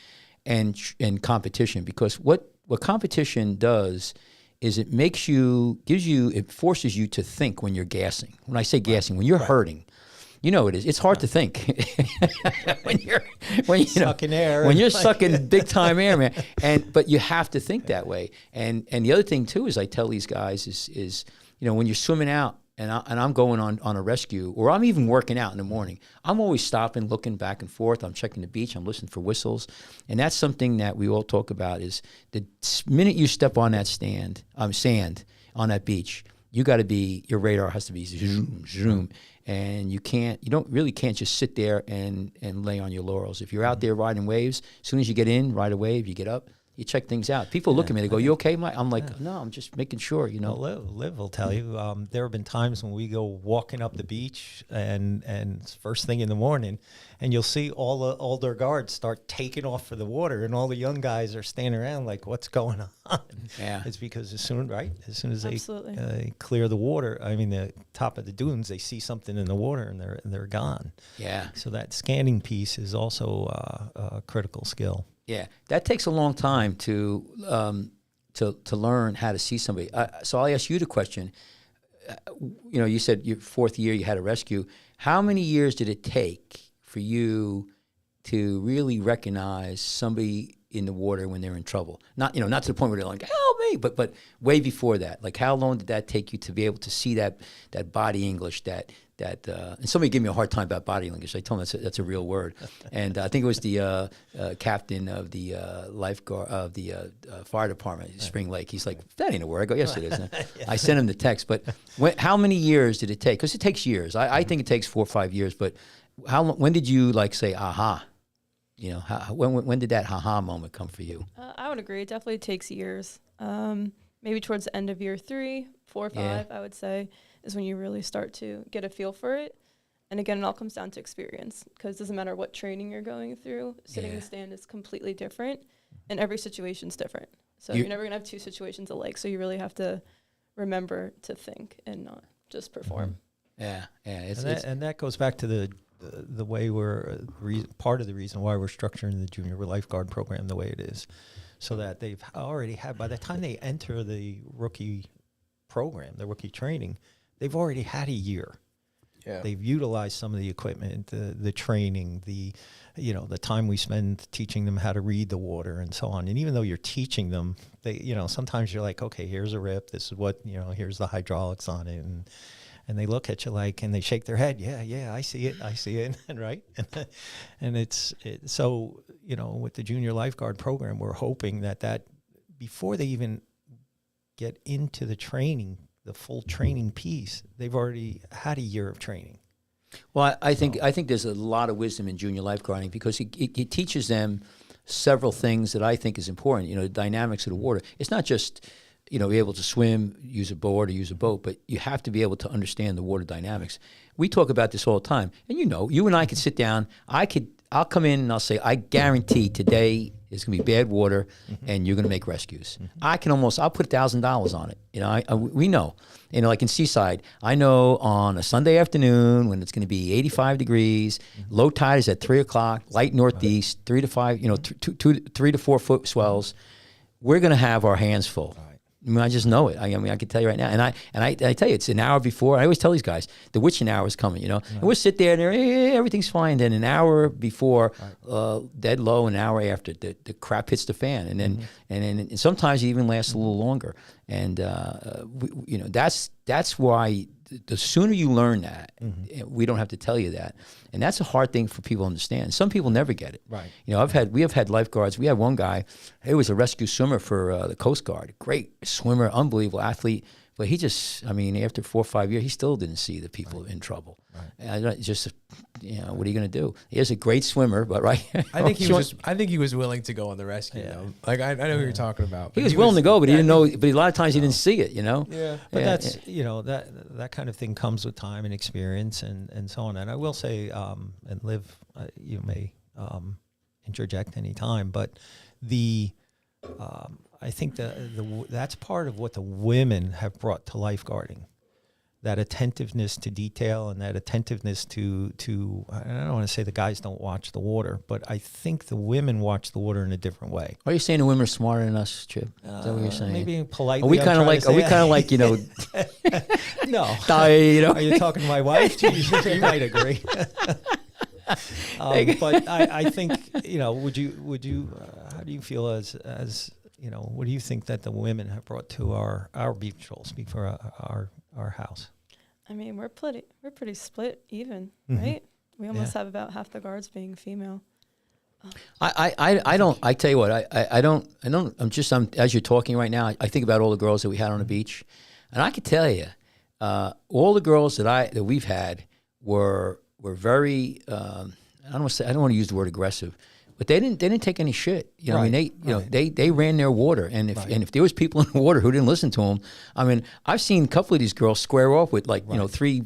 and competition, because what competition does is it forces you to think when you're gassing. When I say gassing, when you're hurting, it is. It's hard to think when you're sucking air. When you're sucking big time air, man. But you have to think that way. And the other thing too is I tell these guys is when you're swimming out and I'm going on a rescue, or I'm even working out in the morning, I'm always stopping, looking back and forth. I'm checking the beach. I'm listening for whistles. And that's something that we all talk about, is the minute you step on that sand on that beach, your radar has to be zoom, zoom. And you really can't just sit there and lay on your laurels. If you're out there riding waves, as soon as you get in, ride a wave, you get up, you check things out. People look at me, they go, "You okay, Mike?" I'm like, "No, I'm just making sure." Well, Liv will tell you. There have been times when we go walking up the beach, and it's first thing in the morning, and you'll see all the older guards start taking off for the water, and all the young guys are standing around like, "What's going on?" Yeah, it's because as soon as they Absolutely. clear the water, the top of the dunes, they see something in the water, and they're gone. Yeah. So that scanning piece is also a critical skill. Yeah, that takes a long time to learn how to see somebody. So I'll ask you the question. You said your 4th year you had a rescue. How many years did it take for you to really recognize somebody in the water when they're in trouble. Not not to the point where they're like, help me, but way before that. Like, how long did that take you to be able to see that body English, and somebody gave me a hard time about body English. I told them that's a real word. And I think it was the captain of the lifeguard of the fire department, Spring Lake. He's like, that ain't a word. I go, yes, it is. And I sent him the text. But how many years did it take? Because it takes years. I think it takes 4 or 5 years. But when did you say, aha? When did that aha moment come for you? I would agree. It definitely takes years. Maybe towards the end of year 3, 4, 5, I would say, is when you really start to get a feel for it. And again, it all comes down to experience, because it doesn't matter what training you're going through. Sitting in the stand is completely different, and every situation's different. So you're never going to have 2 situations alike. So you really have to remember to think and not just perform. Yeah. And that goes back to the way we're part of the reason why we're structuring the junior lifeguard program the way it is, so that they've already had, by the time they enter the rookie program, the rookie training, they've already had a year. Yeah. They've utilized some of the equipment, the training, the time we spend teaching them how to read the water and so on. And even though you're teaching them, they, sometimes you're like, okay, here's a rip. This is what, here's the hydraulics on it. And they look at you and they shake their head. Yeah, I see it. And right. And so, with the junior lifeguard program, we're hoping that before they even get into the training, the full training piece, they've already had a year of training. Well, I think there's a lot of wisdom in junior lifeguarding, because it teaches them several things that I think is important. The dynamics of the water. It's not just be able to swim, use a board, or use a boat, but you have to be able to understand the water dynamics. We talk about this all the time, and you and I could sit down. I'll come in and I'll say, I guarantee today is going to be bad water, and you're going to make rescues. I'll put $1,000 on it. We know. Like in Seaside, I know on a Sunday afternoon when it's going to be 85 degrees, low tide is at 3 o'clock, light northeast, 3 to 5, 3 to 4 foot swells. We're going to have our hands full. I just know it. I can tell you right now. And I tell you, it's an hour before. I always tell these guys, the witching hour is coming, And we'll sit there and everything's fine. Then an hour before, dead low, an hour after, the crap hits the fan. And then and sometimes it even lasts a little longer. And, that's why the sooner you learn that, we don't have to tell you that. And that's a hard thing for people to understand. Some people never get it. Right. We have had lifeguards. We had one guy, he was a rescue swimmer for the Coast Guard. Great swimmer, unbelievable athlete. But he just, after 4 or 5 years, he still didn't see the people in trouble. Right. And what are you going to do? He is a great swimmer, but I think he was willing to go on the rescue. Though. Like I know who you're talking about. He was willing to go, but he didn't know. But a lot of times he didn't see it. Yeah. But that's that kind of thing comes with time and experience and so on. And I will say, and Liv, you may interject any time, but I think that's part of what the women have brought to lifeguarding, that attentiveness to detail and that attentiveness to I don't want to say the guys don't watch the water, but I think the women watch the water in a different way. Are you saying the women are smarter than us, Chip? Is that what you're saying? Maybe politely. Are we kind of like No. Are you talking to my wife? You might agree. But I think would you how do you feel as what do you think that the women have brought to our beach? I'll speak for our house. We're pretty split even, right? We almost have about half the guards being female. I tell you what, I don't. I'm as you're talking right now, I think about all the girls that we had on the beach, and I could tell you, all the girls that we've had were very. I don't want to use the word aggressive, but they didn't take any shit. They ran their water, and if there was people in the water who didn't listen to them, I've seen a couple of these girls square off with 3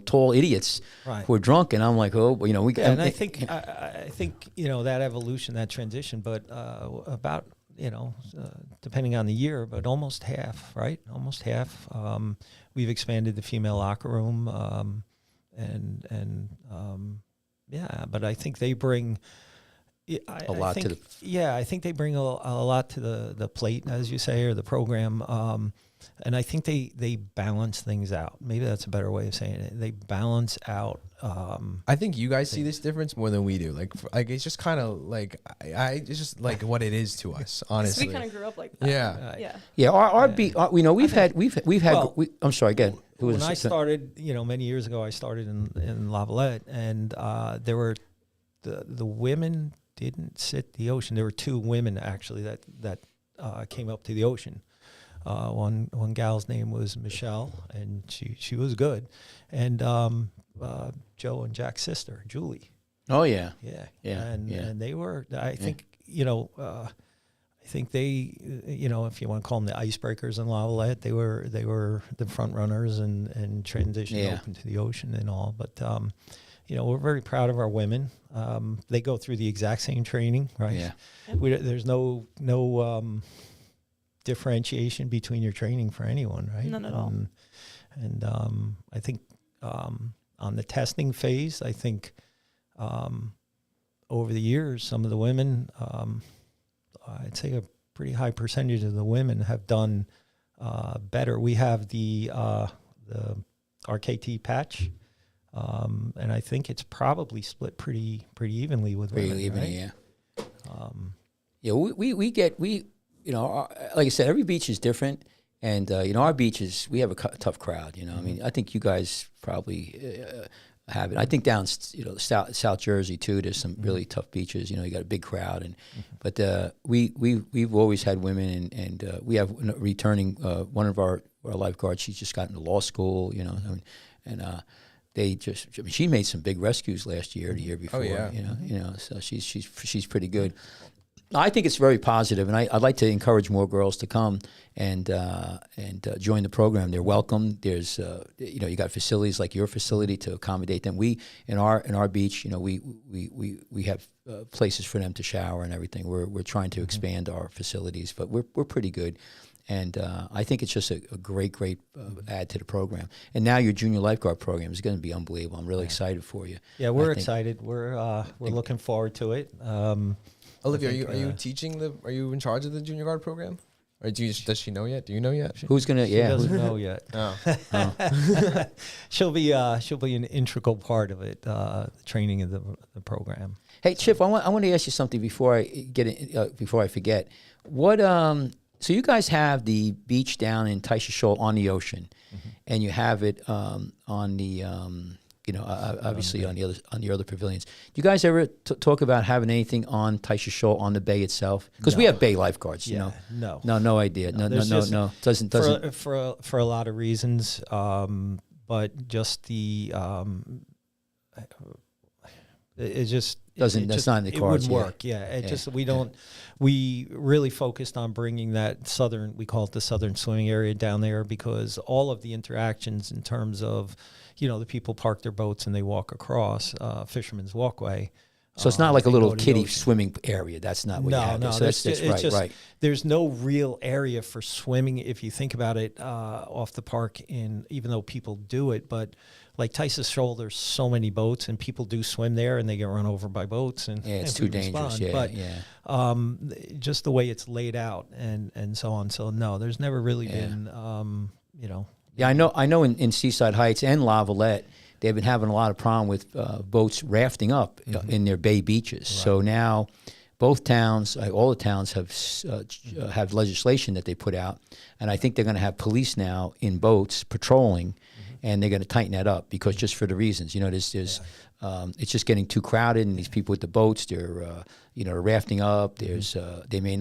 tall idiots who are drunk, and I'm like, and I think that evolution, that transition, but about depending on the year, but almost half, right? Almost half. We've expanded the female locker room, but I think they bring a lot to the. Yeah, I think they bring a lot to the plate, as you say, or the program. and I think they balance things out. Maybe that's a better way of saying it. They balance out. I think you guys see this difference more than we do. Like, it's just kind of like it's just like what it is to us, honestly. We kind of grew up like that. Yeah. Yeah. Yeah, our beach. You know, we've had. Well, I'm sorry. Again, When I started, many years ago, I started in Lavalette, and there were the women didn't sit the ocean. There were 2 women actually that came up to the ocean. One gal's name was Michelle, and she was good, and Joe and Jack's sister, Julie. Oh yeah. Yeah. And they were, I think, I think they, if you want to call them the icebreakers in Lavalette, they were the front runners and transitioned open to the ocean and all. But we're very proud of our women. They go through the exact same training, right? Yeah. There's no differentiation between your training for anyone, right? None at all. And I think on the testing phase, I think over the years, some of the women, I'd say a pretty high percentage of the women have done better. We have the RKT patch, and I think it's probably split pretty evenly with women. Pretty evenly, right? yeah. We get like I said, every beach is different, and our beaches, we have a tough crowd. I mean, I think you guys probably have it. I think down South Jersey too, there's some really tough beaches. You got a big crowd, but we've always had women, and we have returning one of our lifeguards. She's just got into law school. She made some big rescues last year, the year before. Oh, yeah. So she's pretty good. I think it's very positive, and I'd like to encourage more girls to come and join the program. They're welcome. There's you got facilities like your facility to accommodate them. We in our beach, we have places for them to shower and everything. We're trying to expand our facilities, but we're pretty good. And I think it's just a great add to the program. And now your junior lifeguard program is going to be unbelievable. I'm really excited for you. Yeah, we're excited. We're looking forward to it. Olivia, are you teaching Are you in charge of the junior guard program? Or does she know yet? Do you know yet? Who's gonna? She doesn't know yet. Oh. She'll be an integral part of it, the training of the program. Hey, Chip, I want to ask you something before I forget. What so you guys have the beach down in Taisha Shoal on the ocean, and you have it on the obviously on the other pavilions. Do you guys ever talk about having anything on Taisha Shoal on the bay itself? Because we have bay lifeguards. No idea. No. Doesn't for a lot of reasons, but just the it just doesn't. That's not in the cards. It would work. Just we don't. We really focused on bringing that southern. We call it the southern swimming area down there because all of the interactions in terms of, the people park their boats and they walk across Fisherman's Walkway. So it's not like a little kiddie swimming area. That's not what you have. No, so that's right. There's no real area for swimming if you think about it off the park. Even though people do it, but like Taisha Shoal, there's so many boats and people do swim there and they get run over by boats and it's too dangerous. Just the way it's laid out and so on. So no, there's never really been Yeah, I know in Seaside Heights and Lavalette, they've been having a lot of problem with boats rafting up in their bay beaches. Right. So now both towns, all the towns have legislation that they put out, and I think they're going to have police now in boats patrolling, and they're going to tighten that up because just for the reasons, there's it's just getting too crowded, and these people with the boats, they're rafting up. There's they may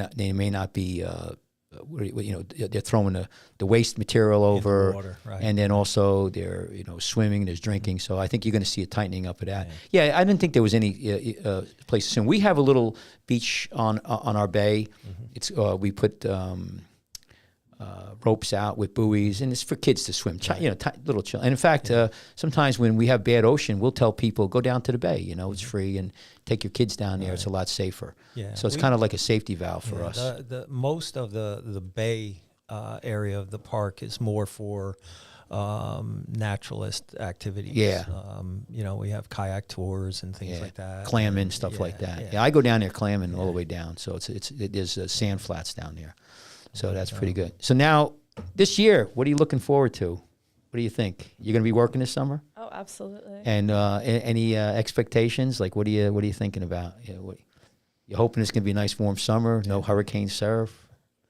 not be. They're throwing the waste material over, the water, right. And then also they're swimming. There's drinking, so I think you're going to see a tightening up of that. Yeah, I didn't think there was any place to swim. We have a little beach on our bay. It's we put ropes out with buoys, and it's for kids to swim. Little chill. And in fact, sometimes when we have bad ocean, we'll tell people go down to the bay. It's free, and take your kids down there. It's a lot safer. Yeah. So it's kind of like a safety valve for us. The most of the bay area of the park is more for naturalist activities. Yeah. We have kayak tours and things like that. Clamming, stuff like that. Yeah, I go down there clamming all the way down. So there's sand flats down there. So that's pretty good. So now This year, what are you looking forward to? What do you think? You're going to be working this summer? Oh, absolutely. And any expectations? Like, what are you thinking about? You hoping it's going to be a nice warm summer? No hurricane surf?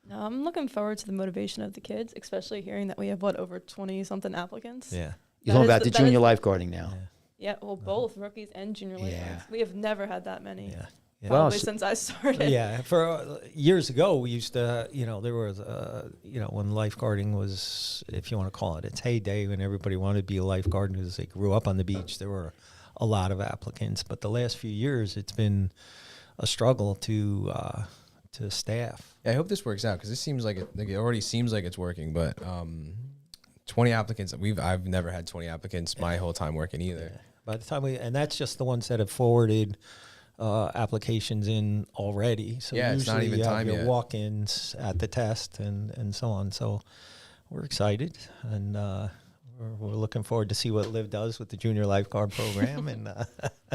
No, I'm looking forward to the motivation of the kids, especially hearing that we have over 20-something applicants. Yeah. You're That talking is about the junior is- lifeguarding now. Yeah, well, both rookies and junior lifeguards. We have never had that many. Yeah. Well, Probably since I started. Yeah, for years ago, we used to, there was, when lifeguarding was, if you want to call it, its heyday, when everybody wanted to be a lifeguard because they grew up on the beach, there were a lot of applicants. But the last few years, it's been a struggle to staff. Yeah, I hope this works out because this seems like it already seems like it's working. But 20 applicants, I've never had 20 applicants my whole time working either. Yeah. By the time and that's just the ones that have forwarded applications in already. So Yeah, it's not usually even you have time your yet. walk-ins at the test and so on. So we're excited, and we're looking forward to see what Liv does with the junior lifeguard program. And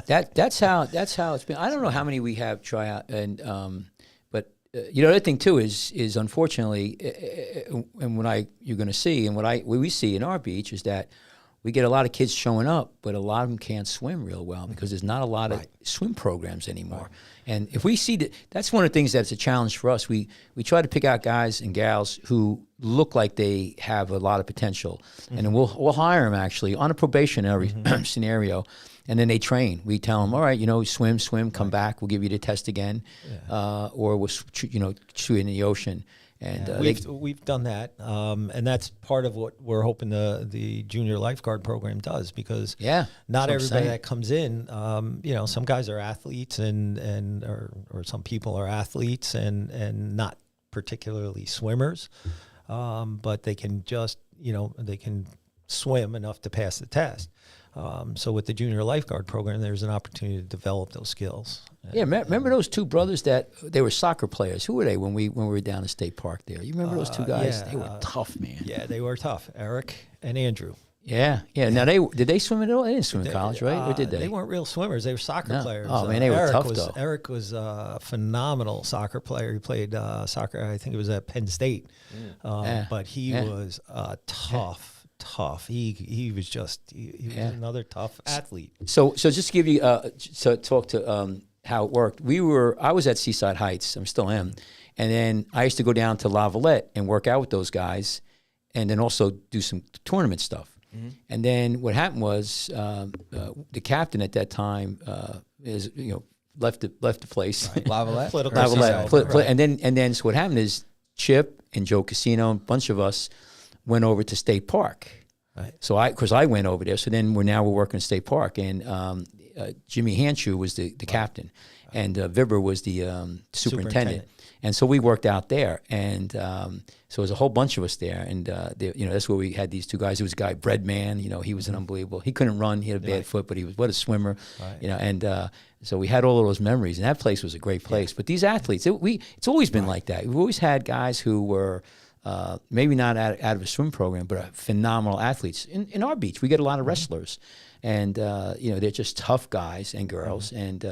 That's how it's been. I don't know how many we have try out, and but the other thing too is unfortunately, and you're going to see, and what we see in our beach is that we get a lot of kids showing up, but a lot of them can't swim real well because there's not a lot of swim programs anymore. And if we see that's one of the things that's a challenge for us. We try to pick out guys and gals who look like they have a lot of potential, and then we'll hire them actually on a probationary scenario, and then they train. We tell them, all right, swim, come back. We'll give you the test again, or we'll shoot you in the ocean. And we've done that, and that's part of what we're hoping the junior lifeguard program does, because not everybody that comes in, some guys are athletes or some people are athletes and not particularly swimmers, but they can just they can swim enough to pass the test. So with the junior lifeguard program, there's an opportunity to develop those skills. Yeah, remember those two brothers they were soccer players? Who were they when we were down at State Park there? You remember those two guys? They were tough, man. Yeah, they were tough. Eric and Andrew. Yeah. Now did they swim at all? They didn't swim in college, right? Or did they? They weren't real swimmers. They were soccer players. Oh man, they were tough though. Eric was a phenomenal soccer player. He played soccer. I think it was at Penn State, but he was tough. He was just he was another tough athlete. So just to give you to talk to how it worked. I was at Seaside Heights. I still am, and then I used to go down to La Valette and work out with those guys, and then also do some tournament stuff. And then what happened was the captain at that time left the place. Right. La Valette? Political La Valette. Right. And then so what happened is Chip and Joe Casino, a bunch of us went over to State Park. Right. So I went over there. So then we're working at State Park, and Jimmy Hanshu was the captain, and Vibber was the superintendent. And so we worked out there, and so there was a whole bunch of us there, and that's where we had these two guys. There was a guy, Breadman, he was an unbelievable. He couldn't run, he had a bad foot, but he was what a swimmer, and so we had all of those memories, and that place was a great place. But these athletes, it's always been like that. We've always had guys who were maybe not out of a swim program, but phenomenal athletes. In our beach, we get a lot of wrestlers, and they're just tough guys and girls. And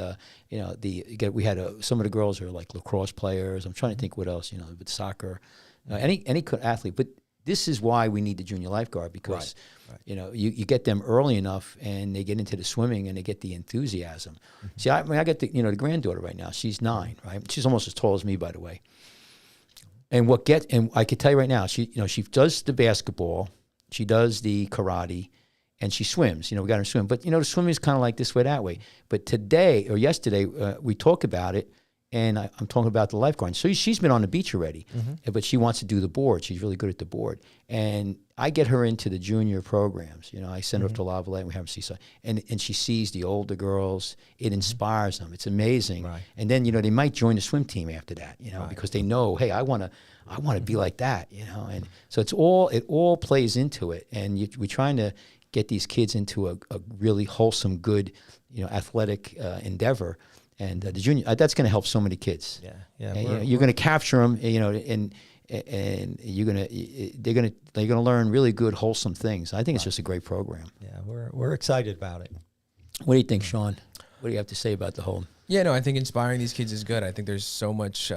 we had some of the girls are like lacrosse players. I'm trying to think what else. With soccer, any athlete. But this is why we need the junior lifeguard, because you get them early enough, and they get into the swimming, and they get the enthusiasm. See, I got the granddaughter right now. She's 9, right? She's almost as tall as me, by the way. And I can tell you right now, she does the basketball, she does the karate, and she swims. We got her to swim. But the swimming is kind of like this way, that way. But today or yesterday, we talked about it, and I'm talking about the lifeguard. So she's been on the beach already, but she wants to do the board. She's really good at the board, and I get her into the junior programs. I send her up to La Valette, and we have her Seaside, and she sees the older girls. It inspires them. It's amazing. Right. And then they might join the swim team after that. Because they know, hey, I want to be like that. And so it all plays into it. And we're trying to get these kids into a really wholesome, good, athletic endeavor. And the junior that's going to help so many kids. Yeah. And, you're going to capture them, and they're gonna learn really good, wholesome things. I think it's just a great program. Yeah, we're excited about it. What do you think, Sean? What do you have to say about the whole? Yeah, no, I think inspiring these kids is good. I think there's so much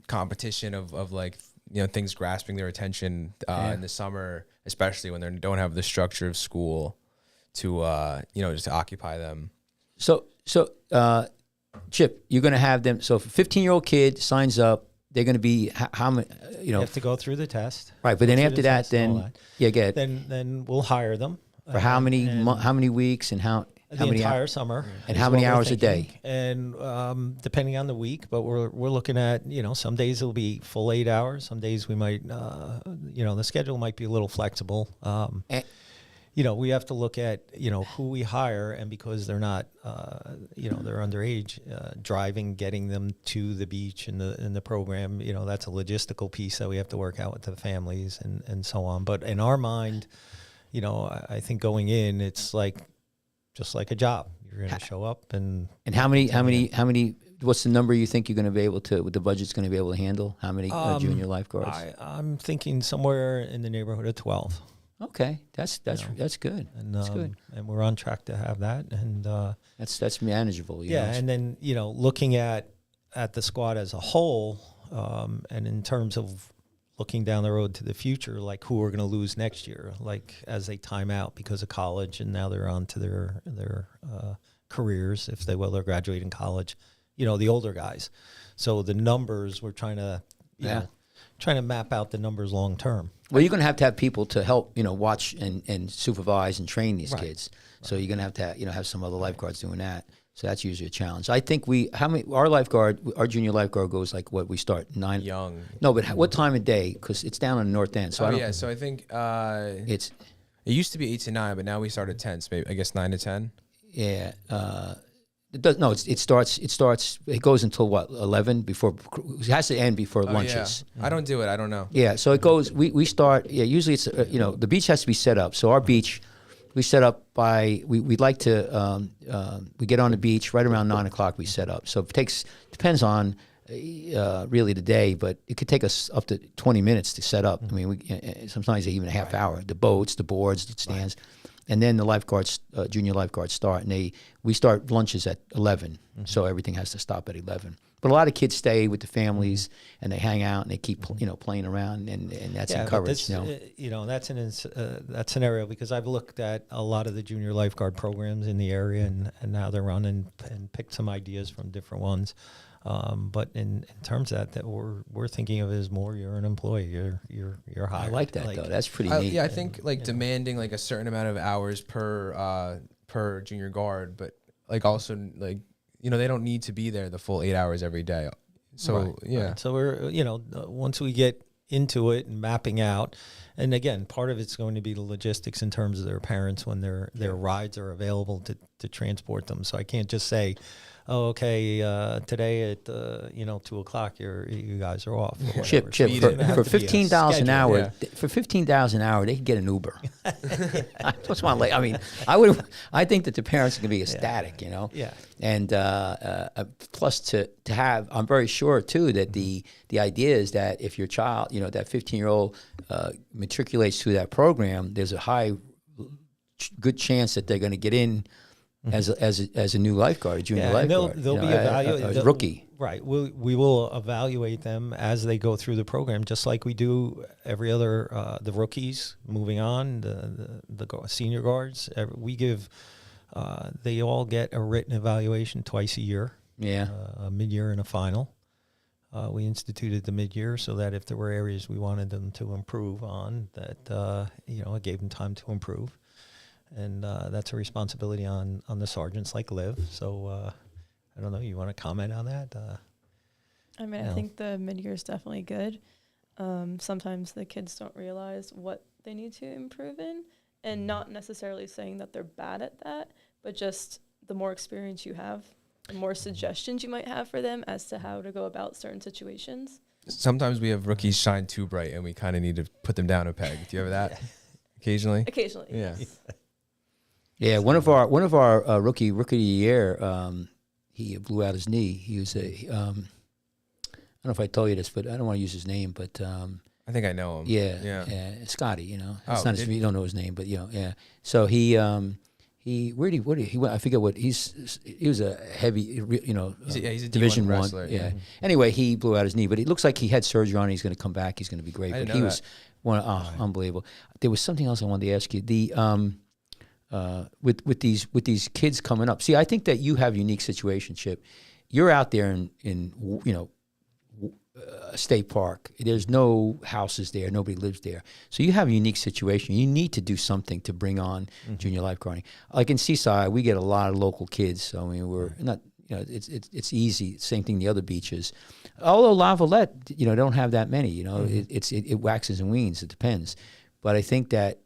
competition of like, things grasping their attention in the summer, especially when they don't have the structure of school to just to occupy them. So Chip, you're going to have them. So if a 15-year-old kid signs up, they're going to be how many? You have to go through the test. Right, but then Go after through the that, test and all then that. get Then we'll hire them for how many weeks and how the many entire summer and is how many what we're hours a thinking. day? And depending on the week, but we're looking at some days it'll be full 8 hours. Some days we might the schedule might be a little flexible. We have to look at who we hire, and because they're not they're underage, driving, getting them to the beach in the program, that's a logistical piece that we have to work out with the families and so on. But in our mind, I think going in, it's just like a job. You're going to show up and how many? What's the number you think you're going to be able to? What the budget's going to be able to handle? How many junior lifeguards? I'm thinking somewhere in the neighborhood of 12. Okay, that's good. And, that's good. And we're on track to have that. And that's manageable. And then looking at the squad as a whole, and in terms of looking down the road to the future, like who we're going to lose next year, like as they time out because of college, and now they're on to their careers, if they will, they're graduating college. The older guys. So the numbers, we're trying to trying to map out the numbers long term. Well, you're going to have people to help, watch and supervise and train these kids. So you're going to have some other lifeguards doing that. So that's usually a challenge. I think our junior lifeguard goes like what we start 9. Young. No, but what time of day? Because it's down on the north end. So So I think it used to be 8 to 9, but now we start at 10. So maybe I guess 9 to 10. Yeah. It goes until what, 11 before, it has to end before lunches. Yeah. I don't do it. I don't know. Yeah. So it goes, we start, usually it's, the beach has to be set up. So our beach, we set up we'd like to, we get on the beach right around 9 o'clock we set up. So it depends on really the day, but it could take us up to 20 minutes to set up. I mean, sometimes even a half hour, the boats, the boards, the stands. And then the lifeguards, junior lifeguards start, and we start lunches at 11, so everything has to stop at 11. But a lot of kids stay with the families, and they hang out, and they keep playing around, and that's encouraged. That's that scenario, because I've looked at a lot of the junior lifeguard programs in the area, and how they're run, and picked some ideas from different ones. But in terms of that we're thinking of it as more, you're an employee, you're hired. I like that though. That's pretty neat. Yeah, I think demanding a certain amount of hours per junior guard, but also they don't need to be there the full 8 hours every day. So Right. So we're once we get into it and mapping out, and again, part of it's going to be the logistics in terms of their parents when their rides are available to transport them. So I can't just say, oh, okay, today at 2 o'clock, you guys are off. Chip, for $15 an hour, for $15 an hour, they could get an Uber. That's one late. I mean, I think that the parents are gonna be ecstatic, Yeah. And plus to have, I'm very sure too that the idea is that if your child, that 15-year-old matriculates through that program, there's a good chance that they're going to get in as a new lifeguard, a junior lifeguard. They'll be evaluated. A rookie. Right. We will evaluate them as they go through the program, just like we do every other, the rookies moving on, the senior guards. We give, they all get a written evaluation twice a year. Yeah. A mid-year and a final. We instituted the mid-year so that if there were areas we wanted them to improve on, that, it gave them time to improve. And that's a responsibility on the sergeants like Liv. So I don't know, you want to comment on that? I think the mid-year is definitely good. Sometimes the kids don't realize what they need to improve in, and not necessarily saying that they're bad at that, but just the more experience you have, the more suggestions you might have for them as to how to go about certain situations. Sometimes we have rookies shine too bright, and we kind of need to put them down a peg. Do you have that? Occasionally? Occasionally, yeah. yes. Yeah, one of our rookie of the year, he blew out his knee. He was I don't know if I told you this, but I don't want to use his name, but I think I know him. Yeah. Scotty. It's Oh, not you don't know his name, but yeah. So he Where did he went? I forget what he was a heavy, He's a Division D1 1 wrestler, Yeah. yeah. Anyway, he blew out his knee, but it looks like he had surgery on it. He's going to come back. He's going to be great. I But didn't he know was unbelievable. There was something else I wanted to ask you. With these kids coming up. See, I think that you have a unique situation, Chip. You're out there in state park. There's no houses there. Nobody lives there. So you have a unique situation. You need to do something to bring on junior lifeguarding. Like in Seaside, we get a lot of local kids. So I mean, we're not. It's easy. Same thing the other beaches. Although Lavalette, don't have that many. It waxes and weans. It depends. But I think that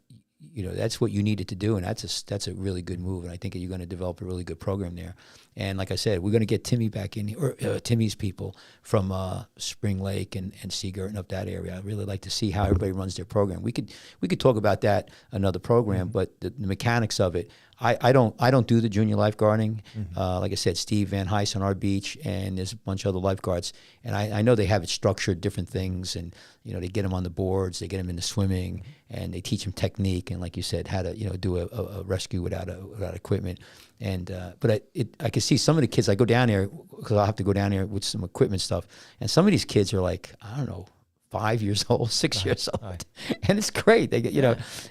that's what you needed to do, and that's a really good move. And I think you're going to develop a really good program there. And like I said, we're going to get Timmy back in, or Timmy's people from Spring Lake and Seagirt and up that area. I'd really like to see how everybody runs their program. We could talk about that another program, but the mechanics of it. I don't do the junior lifeguarding. Like I said, Steve Van Heist on our beach, and there's a bunch of other lifeguards. And I know they have it structured different things, and they get them on the boards, they get them into swimming, and they teach them technique, and like you said, how to do a rescue without equipment. And but I can see some of the kids. I go down there because I'll have to go down there with some equipment stuff, and some of these kids are like, I don't know, 5 years old, 6 years old, and it's great. They get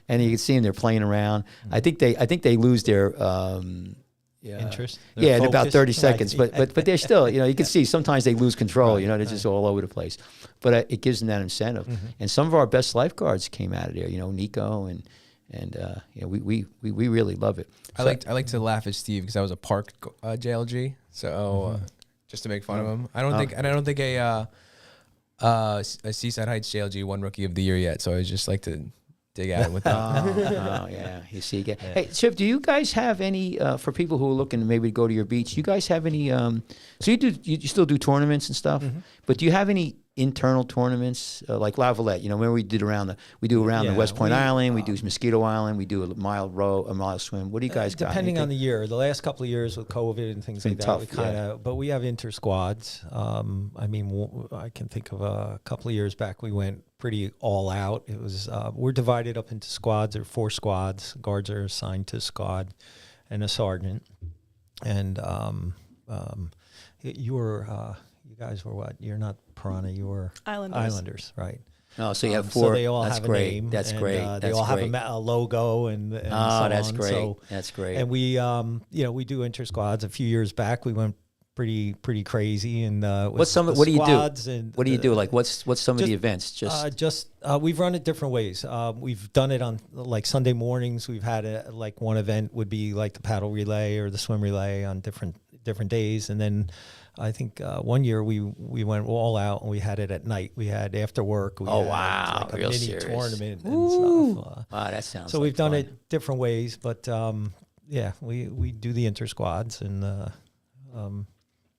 and you can see them, they're playing around. I think they lose their interest. In about Focus. 30 seconds, but they're still, you can see sometimes they lose control. They're just all over the place. But it gives them that incentive. And some of our best lifeguards came out of there. Nico and we really love it. I like to laugh at Steve because I was a park JLG, so just to make fun of him. I don't think a Seaside Heights JLG won Rookie of the Year yet, so I just like to dig at him with that. Yeah, you see again. Hey, Chip, do you guys have any for people who are looking maybe to go to your beach? You guys have any? So you still do tournaments and stuff, but do you have any internal tournaments like Lavalette? Remember we do around the West Point Island, we do Mosquito Island, we do a mile swim. What do you guys got? Depending on the year. The last couple of years with COVID and things like tough, that, we kind of. But we have inter squads. I can think of a couple of years back we went pretty all out. It was we're divided up into squads. There are 4 squads. Guards are assigned to a squad, and a sergeant. And you guys were what? You're not Piranha. You were Islanders, right? Oh, so you have 4. So they all that's have great. a name. That's and, great. They all have a logo and so that's on. great. So, that's great. And we we do inter squads. A few years back, we went pretty crazy. And what do you do? What do you do? Like what's some of the events? We've run it different ways. We've done it on like Sunday mornings. We've had one event would be like the paddle relay or the swim relay on different days, and then I think one year we went all out and we had it at night. We had after work. Wow, like a real mini serious tournament and stuff. Wow, that sounds. So like we've done fun. it different ways, but we do the inter squads and.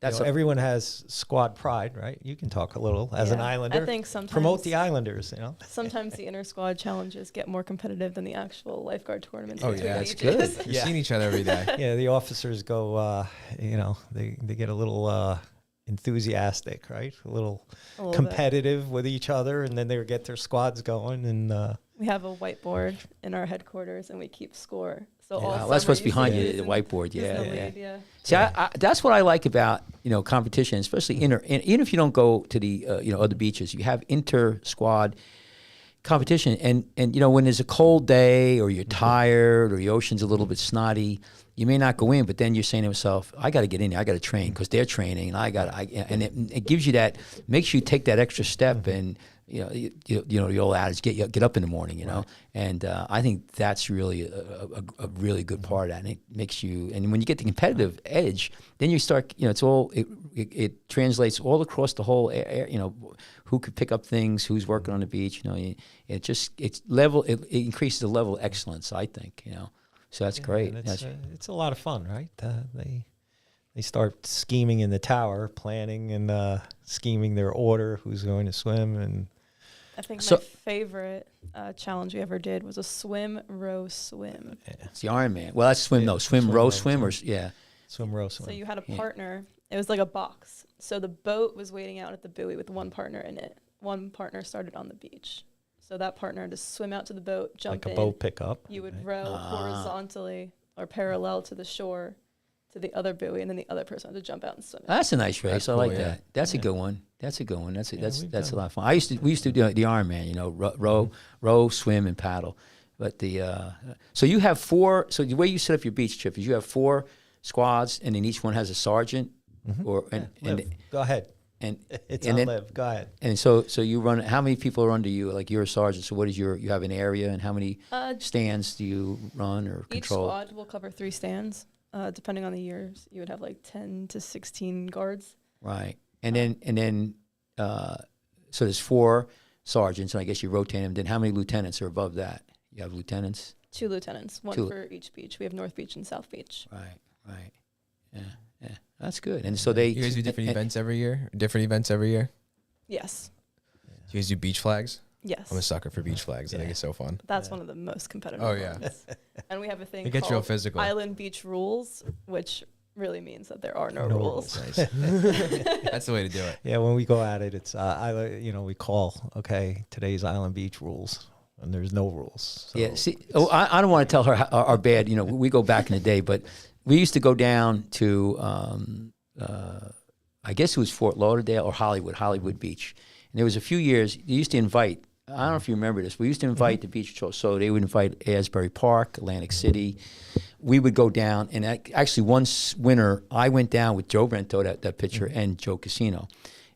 Everyone has squad pride, right? You can talk a little as an Islander. I think sometimes promote the Islanders. Sometimes the inter squad challenges get more competitive than the actual lifeguard tournaments. Oh yeah, that's good. You're seeing each other every day. Yeah, the officers go. They get a little enthusiastic, right? A little competitive with each other, and then they get their squads going. And we have a whiteboard in our headquarters, and we keep score. So that's what's behind you, the whiteboard. Yeah. See, that's what I like about competition, especially even if you don't go to the other beaches, you have inter squad competition, and when there's a cold day or you're tired or the ocean's a little bit snotty, you may not go in, but then you're saying to yourself, I got to get in there, I got to train because they're training, and it gives you that, makes you take that extra step and. The old adage, get up in the morning, Right. And I think that's really a really good part of that. And it makes you, and when you get the competitive edge, then you start, it translates all across the whole area, who could pick up things, who's working on the beach, it increases the level of excellence, I think, so that's great. It's a lot of fun, right? They start scheming in the tower, planning and scheming their order, who's going to swim. And I think my favorite challenge we ever did was a swim, row, swim. It's the Ironman. Well, that's swim, though. Swim, row, swim, or Swim, row, swim. So you had a partner. It was like a box. So the boat was waiting out at the buoy with one partner in it. One partner started on the beach. So that partner had to swim out to the boat, jump in. Like a boat pickup. You would row horizontally or parallel to the shore to the other buoy, and then the other person had to jump out and swim. That's a nice race. That's I like cool, yeah. that. That's a good one. That's a good one. That's we've that's a done- lot of fun. We used to do the Ironman, you know, row, swim, and paddle. But so you have 4. So the way you set up your beach trip is you have 4 squads, and then each one has a sergeant, or Liv, go ahead. and It's and on then, Liv. Go ahead. and so you run. How many people are under you? Like you're a sergeant. So what is you have an area, and how many stands do you run or Each control? squad will cover 3 stands. Depending on the years, you would have like 10 to 16 guards. Right. And then so there's 4 sergeants, and I guess you rotate them. Then how many lieutenants are above that? You have lieutenants? 2 lieutenants, one 2. for each beach. We have North Beach and South Beach. Right. Yeah. That's good. And so they You guys do different events every year? Different events every year? Yes. Do you guys do beach flags? Yes. I'm a sucker for beach flags. I think it's so fun. That's one of the most competitive Oh, yeah. ones. And we have a thing It gets real called physical. Island Beach Rules, which really means that there are no rules. That's the way to do it. Yeah, when we go at it, it's we call, okay, today's Island Beach rules, and there's no rules. So Yeah. See, I don't want to tell her our bad. You know, we go back in the day, but we used to go down to I guess it was Fort Lauderdale or Hollywood Beach. And there was a few years they used to invite. I don't know if you remember this. We used to invite the beach patrol. So they would invite Asbury Park, Atlantic City. We would go down, and actually one winter I went down with Joe Brento, that pitcher, and Joe Casino,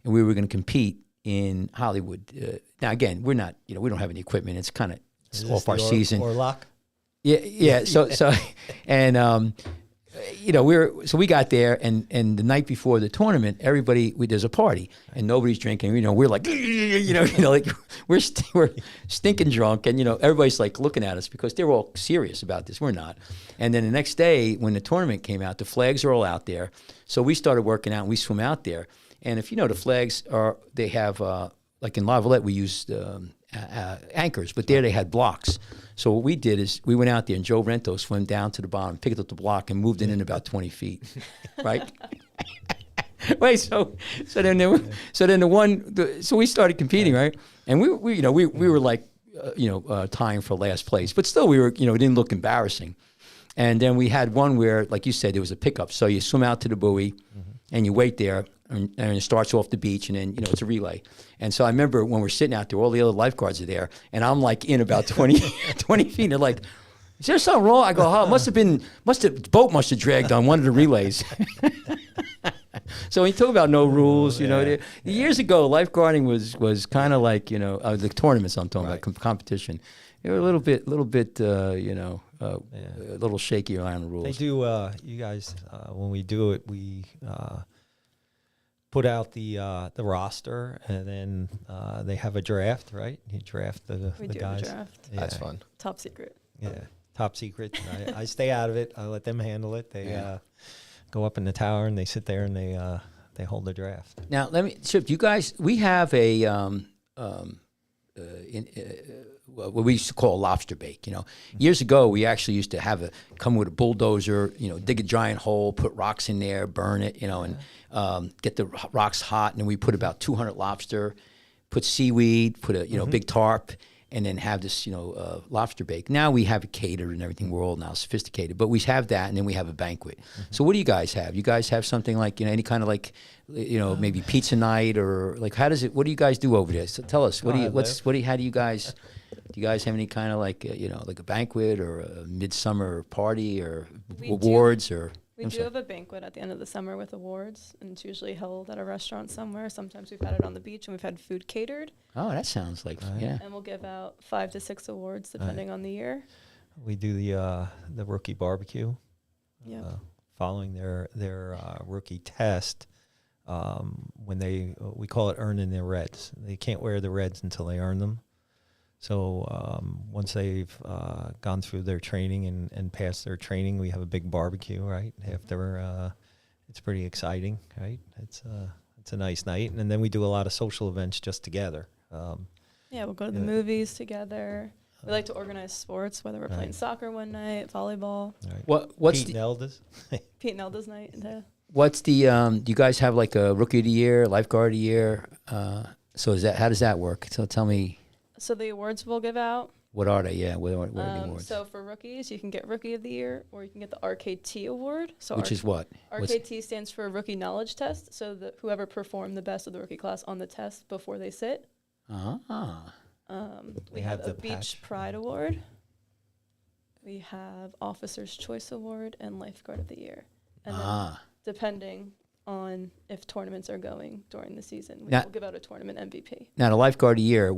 and we were going to compete in Hollywood. Now again, we're not, we don't have any equipment. It's kind of is off this our the season. Orlock? Yeah. So and we got there, and the night before the tournament, there's a party, and nobody's drinking. We're like, like we're stinking drunk, and everybody's like looking at us because they're all serious about this. We're not. And then the next day, when the tournament came out, the flags are all out there. So we started working out, and we swim out there. And if the flags they have like in Lavalette, we used anchors, but there they had blocks. So what we did is we went out there, and Joe Rento swam down to the bottom, picked up the block, and moved it in about 20 feet, right? Wait, so we started competing, right? And we were like, tying for last place, but still we were, it didn't look embarrassing. And then we had one where, like you said, there was a pickup. So you swim out to the buoy, and you wait there, and it starts off the beach, and then it's a relay. And so I remember when we're sitting out there, all the other lifeguards are there, and I'm like in about 20 feet. And they're like, "Is there something wrong?" I go, "The boat must have dragged on one of the relays." So when you talk about no rules, years ago, lifeguarding was kind of like the tournaments I'm talking about, competition. They were a little bit, a little shaky around the rules. They do. You guys, when we do it, we put out the roster, and then they have a draft, right? You draft the We do guys. have a draft. Yeah. That's fun. Top secret. Yeah, top secret. I stay out of it. I let them handle it. They go up in the tower, and they sit there, and they hold the draft. Now, Chip, you guys, we have a what we used to call a lobster bake. Years ago, we actually used to come with a bulldozer, dig a giant hole, put rocks in there, burn it, and get the rocks hot, and then we put about 200 lobster, put seaweed, put a big tarp, and then have this lobster bake. Now we have it catered and everything. We're all now sophisticated, but we have that, and then we have a banquet. So what do you guys have? You guys have something like any kind of like maybe pizza night, or like how does it? What do you guys do over there? So tell us. How do you guys? Do you guys have any kind of like like a banquet or a midsummer party or awards or? We do have a banquet at the end of the summer with awards, and it's usually held at a restaurant somewhere. Sometimes we've had it on the beach, and we've had food catered. Oh, that sounds like yeah. And we'll give out 5 to 6 awards depending on the year. We do the rookie barbecue. Yeah. Following their rookie test, when we call it earning their reds. They can't wear the reds until they earn them. So once they've gone through their training and passed their training, we have a big barbecue, right? After it's pretty exciting, right? It's a nice night, and then we do a lot of social events just together. Yeah, we'll go to the movies together. We like to organize sports, whether we're playing soccer one night, volleyball. Right. What's Pete and Elda's? Pete and Elda's night. What's the do you guys have like a rookie of the year, lifeguard of the year? So how does that work? So tell me. So the awards we'll give out What are they? Yeah, what are the awards? So for rookies, you can get Rookie of the Year, or you can get the RKT award. So Which is what? RKT stands for Rookie Knowledge Test. So that whoever performed the best of the rookie class on the test before they sit. We have the Beach Pride Award. We have Officer's Choice Award and Lifeguard of the Year. And then depending on if tournaments are going during the season, we will give out a tournament MVP. Now, the Lifeguard of the Year,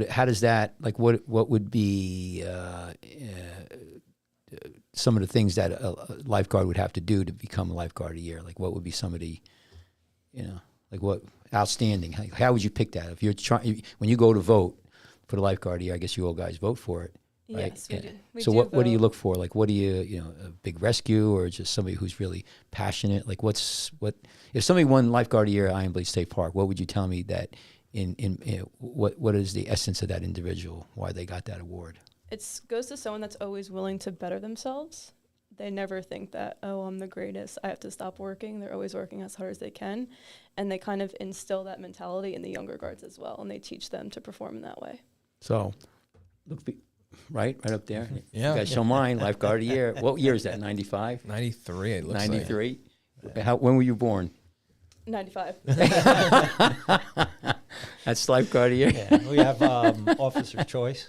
how does that, like, what would be some of the things that a lifeguard would have to do to become a Lifeguard of the Year? Like, what would be some of the, like what outstanding? How would you pick that? If you're trying, when you go to vote for the Lifeguard of the Year, I guess you all guys vote for it. Right? Yes, we do. So what do you look for? Like, what do you, a big rescue or just somebody who's really passionate? Like, what if somebody won Lifeguard of the Year at Iron Blade State Park? What would you tell me that what is the essence of that individual? Why they got that award? It goes to someone that's always willing to better themselves. They never think that, oh, I'm the greatest, I have to stop working. They're always working as hard as they can, and they kind of instill that mentality in the younger guards as well, and they teach them to perform in that way. So, look. Right up there. Yeah. You guys show mine, Lifeguard of the Year. What year is that, 95? 93, it looks 93? like. When were you born? 95. That's Lifeguard of the Year? Yeah, we have Officer's Choice.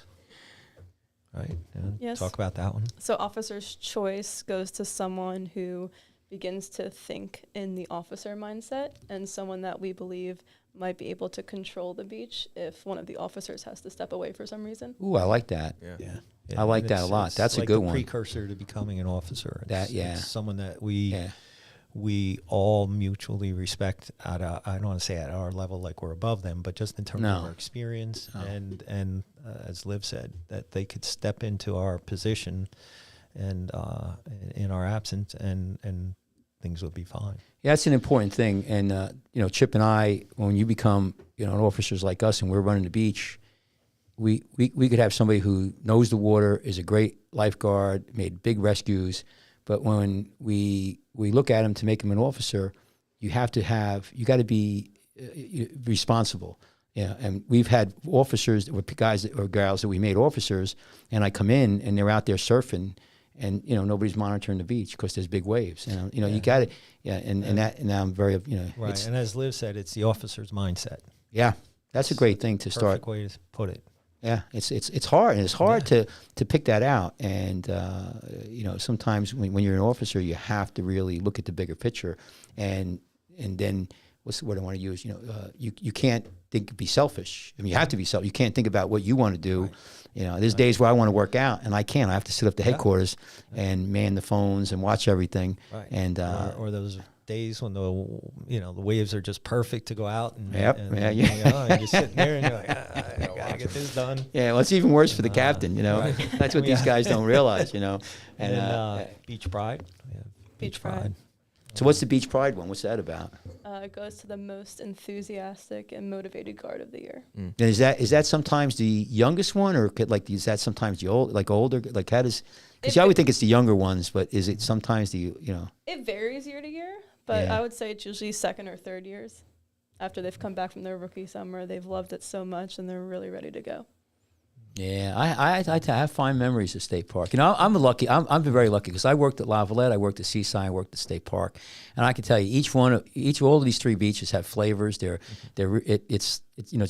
Right? And Yes. talk about that one. So Officer's Choice goes to someone who begins to think in the officer mindset, and someone that we believe might be able to control the beach if one of the officers has to step away for some reason. Ooh, I like that. Yeah. I like and that a lot. it's That's a like good the one. Precursor to becoming an officer. It's someone that we all mutually respect at I don't want to say at our level like we're above them, but just in terms of our experience and as Liv said, that they could step into our position and in our absence and things would be fine. Yeah, that's an important thing. And, Chip and I, when you become, officers like us and we're running the beach, we could have somebody who knows the water, is a great lifeguard, made big rescues. But when we look at him to make him an officer, you got to be responsible. Yeah, and we've had officers, guys or gals that we made officers, and I come in and they're out there surfing, and nobody's monitoring the beach because there's big waves. And you got it. Yeah, and I'm very right. And as Liv said, it's the officer's mindset. Yeah, that's a great thing to start. Perfect way to put it. Yeah, it's hard, and it's hard to pick that out. And sometimes when you're an officer, you have to really look at the bigger picture, and then what's the word I want to use? You can't be selfish. I mean, you have to be selfish. You can't think about what you want to do. Right. There's days where I want to work out, and I can't. I have to sit up to headquarters and man the phones and watch everything. Right. And or those days when the waves are just perfect to go out and, and you're sitting there and you're like, I gotta get this done. Yeah, well, it's even worse for the captain. That's what these guys don't realize. And Beach Pride. Yeah, Beach Pride. So what's the Beach Pride one? What's that about? It goes to the most enthusiastic and motivated guard of the year. And is that sometimes the youngest one, or is that sometimes the older? Like how does? Because I would think it's the younger ones, but is it sometimes the It varies year to year, but I would say it's usually second or third years after they've come back from their rookie summer. They've loved it so much and they're really ready to go. Yeah, I have fine memories of State Park. I'm very lucky because I worked at La Valette, I worked at Seaside, I worked at State Park, and I can tell you all of these three beaches have flavors. It's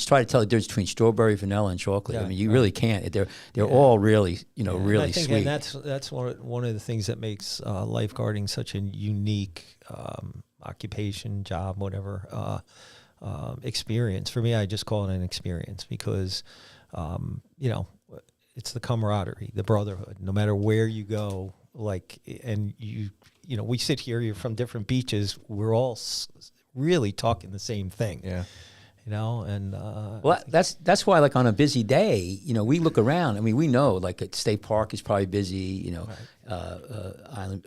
try to tell the difference between strawberry, vanilla, and chocolate. I mean, you really can't. They're all really really sweet. And that's one of the things that makes lifeguarding such a unique occupation, job, whatever experience. For me, I just call it an experience because. It's the camaraderie, the brotherhood. No matter where you go, we sit here. You're from different beaches. We're all really talking the same thing. Yeah, that's why, like on a busy day, we look around. I mean, we know like at State Park is probably busy. Island,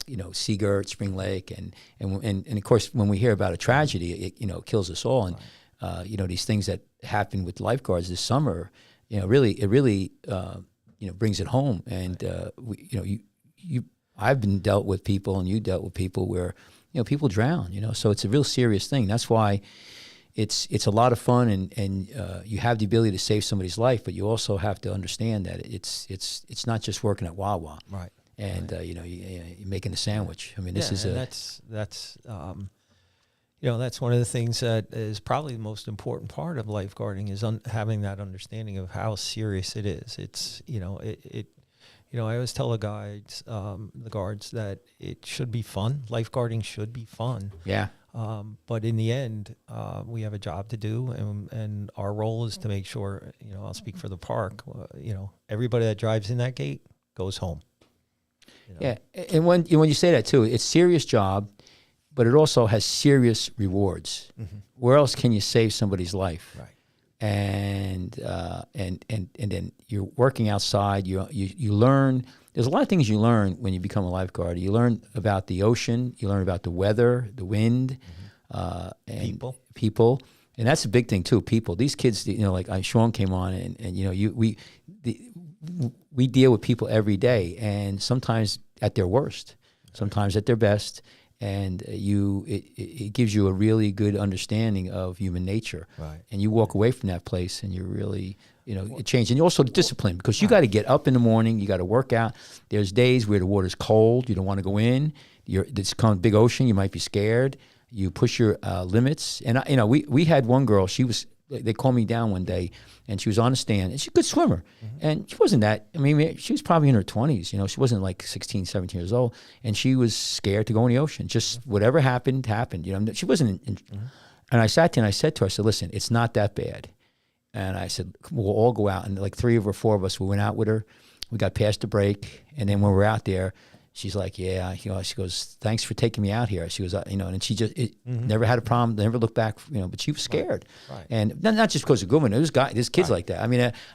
Seagirt, Spring Lake, and of course, when we hear about a tragedy, it kills us all. And these things that happen with lifeguards this summer, it really brings it home. And I've been dealt with people, and you dealt with people where people drown. So it's a real serious thing. That's why it's a lot of fun, and you have the ability to save somebody's life, but you also have to understand that it's not just working at Wawa, Right. and you're making a sandwich. I mean, this is and that's that's one of the things that is probably the most important part of lifeguarding is having that understanding of how serious it is. It's I always tell the guides, the guards, that it should be fun. Lifeguarding should be fun. yeah. But in the end, we have a job to do, and our role is to make sure, I'll speak for the park, everybody that drives in that gate goes home. Yeah, and when you say that too, it's a serious job, but it also has serious rewards. Mm-hmm. Where else can you save somebody's life? Right. And then you're working outside. You learn. There's a lot of things you learn when you become a lifeguard. You learn about the ocean. You learn about the weather, the wind, and people. And that's a big thing too. People. These kids, like Sean came on, and we deal with people every day, and sometimes at their worst, sometimes at their best, and it gives you a really good understanding of human nature. Right. And you walk away from that place, and you're really, it changed. And you also discipline, because you got to get up in the morning, you got to work out. There's days where the water's cold, you don't want to go in. It's kind of big ocean, you might be scared. You push your limits. And we had one girl. They called me down one day, and she was on a stand, and she's a good swimmer. Mm-hmm. And she wasn't that, she was probably in her 20s, she wasn't like 16, 17 years old, and she was scared to go in the ocean. Just whatever happened. She wasn't and I sat there and I said to her, I said, listen, it's not that bad. And I said, we'll all go out. And like 3 or 4 of us, we went out with her. We got past the break, and then when we're out there, she's like, yeah, she goes, thanks for taking me out here. She goes, and she just never had a problem, never looked back, but she was scared. Right. And not just because of women, there's kids like that. I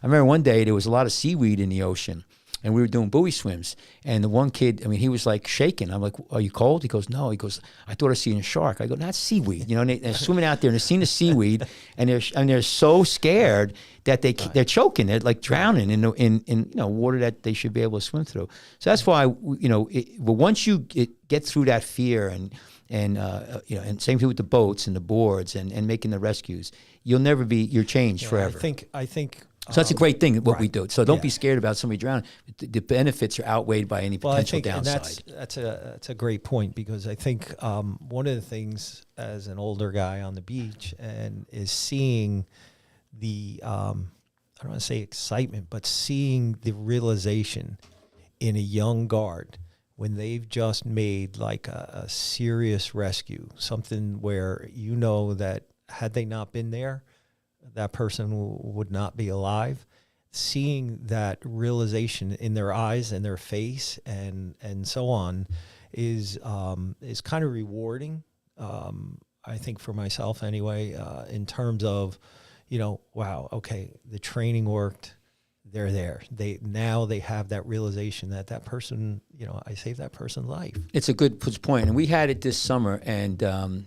remember one day there was a lot of seaweed in the ocean, and we were doing buoy swims, and the one kid, he was like shaking. I'm like, are you cold? He goes, no. He goes, I thought I seen a shark. I go, that's seaweed. And they're swimming out there, and they're seeing the seaweed, and they're so scared that they're choking. They're like drowning in water that they should be able to swim through. So that's why but once you get through that fear and same thing with the boats and the boards and making the rescues, you're changed forever. I think. So that's a great thing, what we do. So don't be scared about somebody drowning. The benefits are outweighed by any potential downside. And that's a great point, because I think one of the things as an older guy on the beach is seeing the, I don't want to say excitement, but seeing the realization in a young guard when they've just made like a serious rescue, something where that had they not been there, that person would not be alive. Seeing that realization in their eyes and their face and so on is kind of rewarding. I think for myself anyway, in terms of, wow, okay, the training worked. They're there. They have that realization that person, I saved that person's life. It's a good point. And we had it this summer, and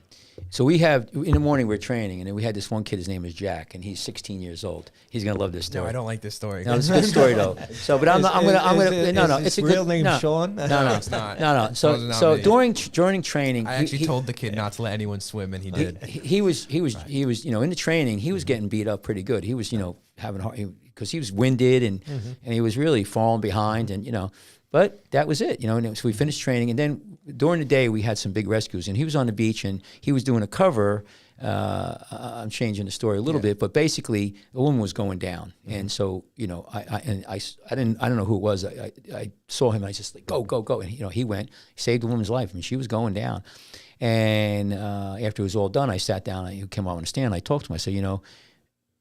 so we have, in the morning we're training, and then we had this one kid, his name is Jack, and he's 16 years old. He's going to love this story. No, I don't like this story. No, it's a good story though. So, but I'm going it's a real name, Sean? No, it's not. No. So during training, I actually told the kid not to let anyone swim, and he did. He was in the training, he was getting beat up pretty good. He was, having hard, because he was winded and he was really falling behind, and but that was it, and so we finished training, and then during the day we had some big rescues, and he was on the beach and he was doing a cover. I'm changing the story a little bit, but basically a woman was going down, and so I don't know who it was. I saw him, and I just like go, and he went, he saved the woman's life. She was going down, and after it was all done, I sat down. He came out on the stand. I talked to him. I said,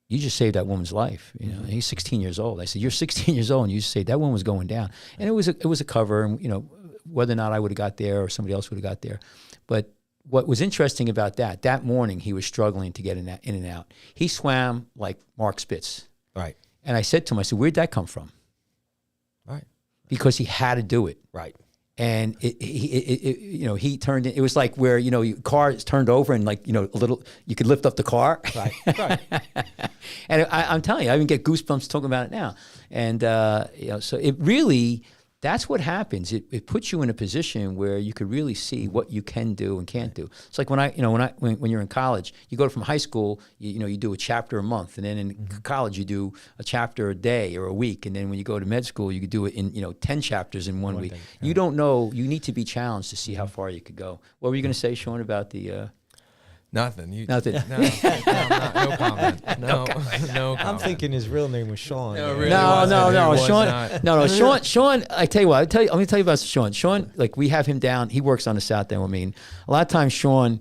you just saved that woman's life. He's 16 years old. I said, you're 16 years old, and you just saved that woman was going down. And it was a cover, and whether or not I would have got there or somebody else would have got there. But what was interesting about that morning, he was struggling to get in and out. He swam like Mark Spitz. Right. And I said to him, I said, where'd that come from? Right. Because he had to do it. Right. And he turned it. It was like where your car is turned over and like a little you could lift up the car. Right. And I'm telling you, I even get goosebumps talking about it now. And so it really that's what happens. It puts you in a position where you could really see what you can do and can't do. It's like when you're in college, you go from high school, you do a chapter a month, and then in college you do a chapter a day or a week, and then when you go to med school, you could do it in 10 chapters in one week. day, You don't know. You need to be challenged to see how far you could go. What were you going to say, Sean, about the? Nothing. Nothing. No comment. No comment. I'm thinking his real name was Sean. No, really No, wasn't. It was Sean. not. No, Sean. I tell you what. Let me tell you about Sean. Sean, like we have him down. He works on the South End with me. And a lot of times, Sean,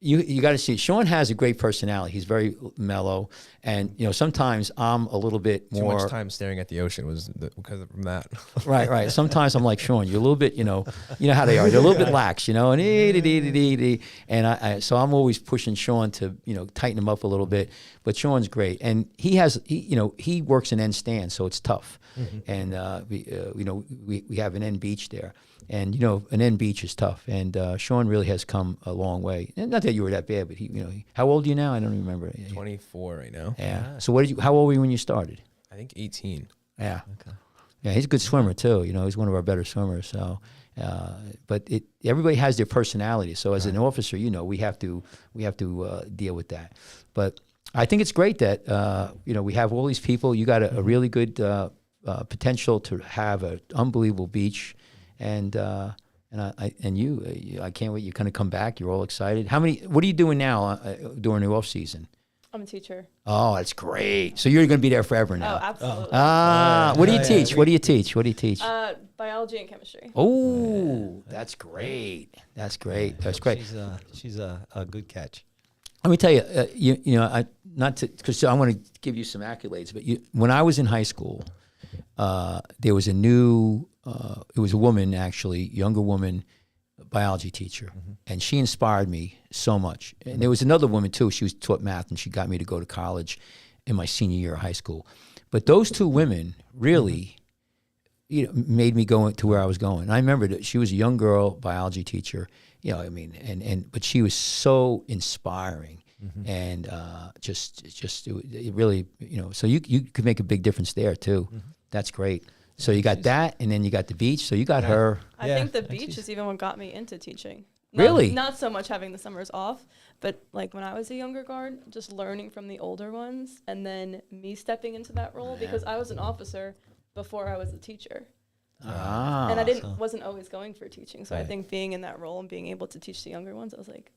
you got to see. Sean has a great personality. He's very mellow, and sometimes I'm a little bit more. Too much time staring at the ocean was because of that. Right. Sometimes I'm like Sean. You're a little bit, you know how they are. They're a little bit lax, and so I'm always pushing Sean to tighten him up a little bit. But Sean's great, and he works in end stand, so it's tough. And we have an end beach there, and an end beach is tough. And Sean really has come a long way. And not that you were that bad, but he how old are you now? I don't even remember. 24 right now. Yeah. So how old were you when you started? I think 18. Yeah. Okay. Yeah, he's a good swimmer too. He's one of our better swimmers. So, but everybody has their personality. So as an officer, we have to deal with that. But I think it's great that we have all these people. You got a really good potential to have an unbelievable beach, and I can't wait. You're going to come back. You're all excited. What are you doing now during the off season? I'm a teacher. Oh, that's great. So you're going to be there forever now. Oh, absolutely. What do you teach? What do you teach? What do you teach? Biology and chemistry. Oh, that's great. That's great. That's great. She's a good catch. Let me tell you, because I want to give you some accolades, but when I was in high school, there was it was a woman, actually, younger woman, biology teacher, and she inspired me so much. And there was another woman too. She was taught math, and she got me to go to college in my senior year of high school. But those two women really, made me go to where I was going. And I remember that she was a young girl biology teacher. But she was so inspiring, and it really, So you could make a big difference there too. That's great. So you got that, and then you got the beach. So you got her. I think the beach is even what got me into teaching. Really? Not so much having the summers off, but like when I was a younger guard, just learning from the older ones, and then me stepping into that role because I was an officer before I was a teacher. And I wasn't always going for teaching. So I think being in that role and being able to teach the younger ones, I was like,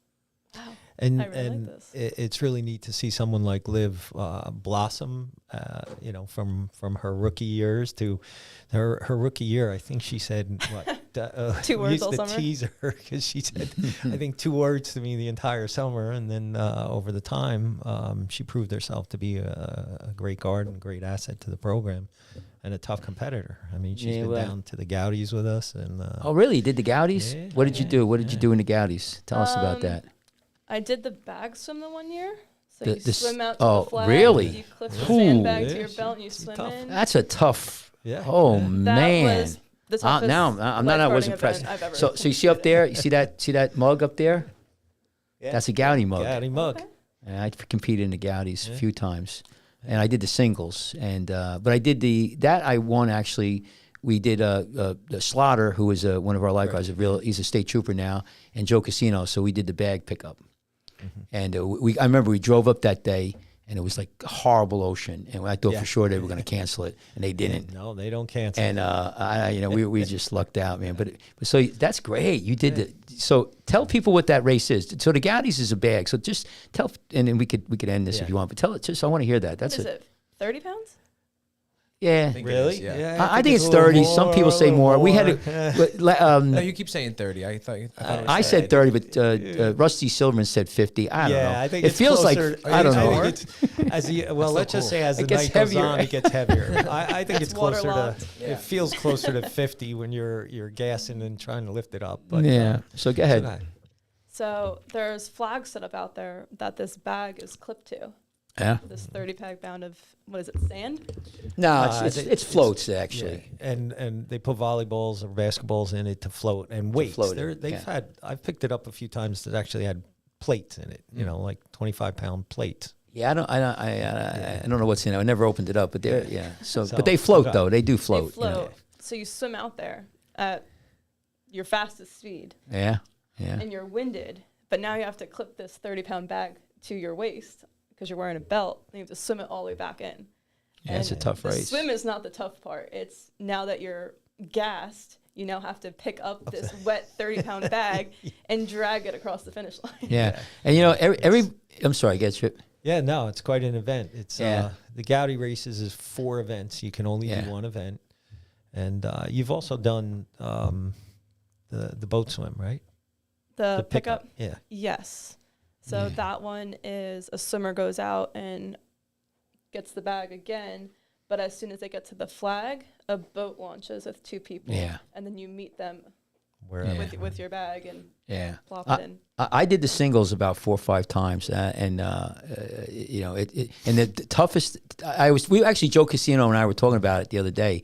wow, I really like this. It's really neat to see someone like Liv blossom, from her rookie years to her rookie year. I think she said, what? 2 words used all to summer? tease her because she said, I think 2 words to me the entire summer. And then over the time, she proved herself to be a great guard and great asset to the program. And a tough competitor. I mean, she's been down to the Goudies with us. And oh, really? You did the Goudies? Yeah. What did you do? What did you do in the Goudies? Tell us about that. I did the bag swim the one year. So The- you the swim out s- to oh, the flag. really? You clip the Ooh. sandbag to Yeah, your belt and you swim tough. in. That's a tough. Yeah. Oh That man. was the toughest Now I'm not. I was lifeguarding impressed. event I've ever So you see up there? You see that mug up there? Yeah. That's a Goudy mug. Goudy mug. Okay. And I competed in the Goudies a few times, and I did the singles. And but I did that I won actually. We did the Slaughter, who is one of our lifeguards. He's a state trooper now, and Joe Casino. So we did the bag pickup, and I remember we drove up that day, and it was like a horrible ocean, and I thought for sure they were going to cancel it, and they didn't. No, they don't cancel. And we just lucked out, man. But so that's great. You did so tell people what that race is. So the Goudies is a bag. So just tell, and then we could end this if you want. But tell it. Just I want to hear that. That's What is it? 30 pounds? Yeah. think it Really? is, yeah. I think it's 30. Some people say more. We had No, you keep saying 30. I thought it was I said 30, but Rusty Silverman said 50. I don't know. I think it it's feels closer, like I don't know. I think let's just say as the It gets night goes heavier. on, it gets heavier. I think it's closer to. waterlogged. It feels closer to 50 when you're gassing and trying to lift it up. But Yeah. So go ahead. So there's flags set up out there that this bag is clipped to. Yeah. This 30-pack bound of, what is it, sand? No, I think it's floats actually. Yeah. And they put volleyballs or basketballs in it to float and weights. float it, I've picked it up a few times that actually had plates in it. Like 25-pound plates. Yeah, I don't know what's in it. I never opened it up, but they're So but they float though. They do float. They float. so you swim out there at your fastest speed. Yeah. Yeah. And you're winded, but now you have to clip this 30-pound bag to your waist because you're wearing a belt, and you have to swim it all the way back in. Yeah, it's a tough the race. Swim is not the tough part. It's now that you're gassed, you now have to pick up this wet 30-pound bag and drag it across the finish line. Yeah. And, you know, every I'm sorry, get Trip. Yeah, no, it's quite an event. It's Yeah. The Gowdy races is 4 events. You can only Yeah. do one event. And you've also done the boat swim, right? The pickup? Yeah. Yes. So that one is a swimmer goes out and gets the bag again, but as soon as they get to the flag, a boat launches with 2 people. Yeah. And then you meet them Wherever. with your bag and Yeah. plop it in. I did the singles about 4 or 5 times, and you know, and the toughest. We actually, Joe Casino and I were talking about it the other day,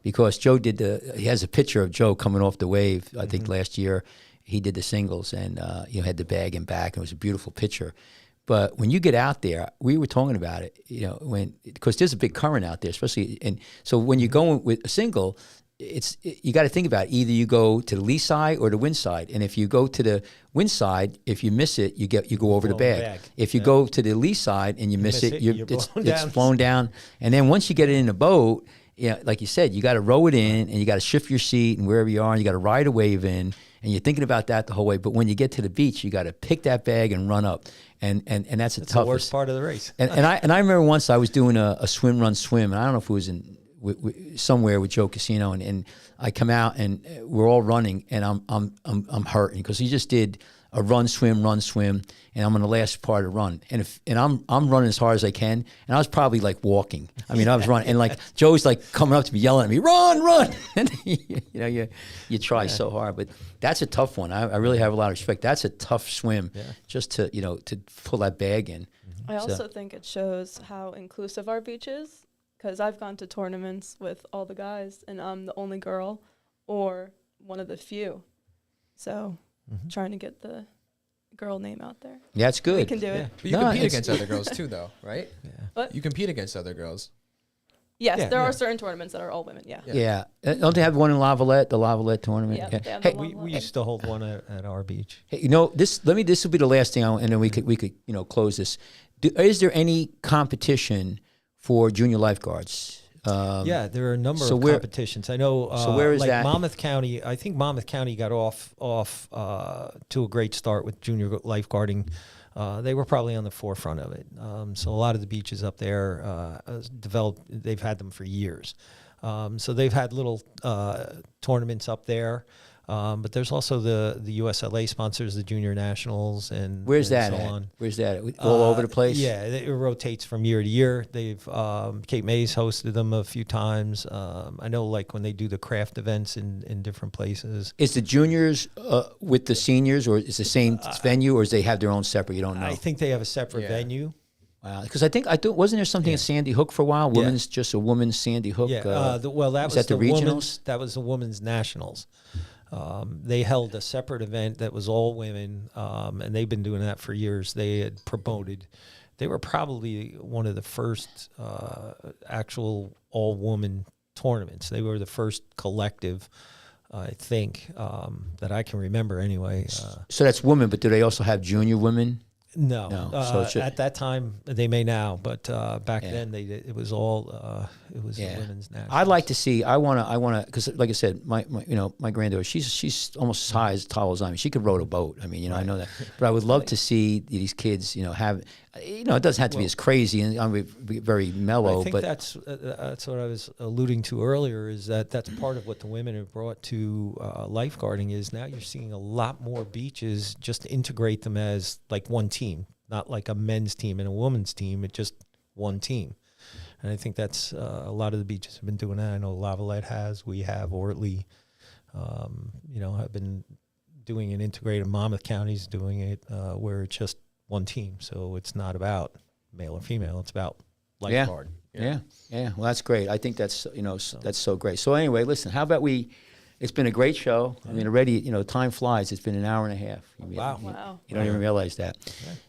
because Joe he has a picture of Joe coming off the wave. I think last year he did the singles, and you know, had the bag and back, and it was a beautiful picture. But when you get out there, we were talking about it, you know, because there's a big current out there, especially, and so when you're going with a single, you got to think about it. Either you go to the lee side or the wind side, and if you go to the wind side, if you miss it, you go over the bag. If you go to the lee side and you miss it, it's blown down. And then once you get it in the boat, yeah, like you said, you got to row it in, and you got to shift your seat and wherever you are, and you got to ride a wave in, and you're thinking about that the whole way. But when you get to the beach, you got to pick that bag and run up, and that's the toughest. The worst part of the race. And I remember once I was doing a swim, run, swim, and I don't know if it was in somewhere with Joe Casino, and I come out and we're all running, and I'm hurting because he just did a run, swim, and I'm on the last part of run, and I'm running as hard as I can, and I was probably like walking. I mean, I was running, and like Joe's like coming up to me, yelling at me, run, and you know, you try so hard, but that's a tough one. I really have a lot of respect. That's a tough swim, just to pull that bag in. I also think it shows how inclusive our beach is, because I've gone to tournaments with all the guys, and I'm the only girl or one of the few. So trying to get the girl name out there. Yeah, it's good. We can do it. But you compete against other girls too, though, right? What? You compete against other girls. Yes, there are certain tournaments that are all women. Yeah. Don't they have one in Lavalette, the Lavalette tournament? Yeah, they have Hey, the We used to hold one at our beach. hey, you know, this will be the last thing, and then we could close this. Is there any competition for junior lifeguards? Yeah, there are a number so of competitions. I know. So where is like that? Monmouth County. I think Monmouth County got off to a great start with junior lifeguarding. They were probably on the forefront of it. So a lot of the beaches up there developed. They've had them for years. So they've had little tournaments up there. But there's also the USLA sponsors the junior nationals, and Where's and that so at? on. Where's that at? All over the place? Yeah, it rotates from year to year. They've Cape May's hosted them a few times. I know, like when they do the craft events in different places. Is the juniors with the seniors, or is the same venue, or is they have their own separate? You don't know. I think they have a separate venue. Wow, because I thought wasn't there something at Sandy Hook for a while? Just a women's Sandy Hook. Yeah, that was at the regionals. Women's, that was the women's nationals. They held a separate event that was all women, and they've been doing that for years. They had promoted. They were probably one of the first actual all-woman tournaments. They were the first collective, I think, that I can remember anyway. So that's women, but do they also have junior women? No. So it's at that time they may now, but back then it was all it was the women's national. I'd like to see. I want to, because like I said, my granddaughter, she's almost as tall as I am. She could row a boat. I mean, I know that, but I would love to see these kids, have. It doesn't have to be as crazy, and I'm very mellow. I think that's what I was alluding to earlier. Is that's part of what the women have brought to lifeguarding. Is now you're seeing a lot more beaches just integrate them as like one team, not like a men's team and a women's team. It's just one team, and I think that's a lot of the beaches have been doing that. I know Lavalette has, we have, Ortley, have been doing an integrated. Monmouth County's doing it where it's just one team, so it's not about male or female. It's about lifeguard. Yeah. Well, that's great. I think that's that's so great. So anyway, listen. How about we It's been a great show. I mean, already, time flies. It's been an hour and a half. Wow. You don't even realize that.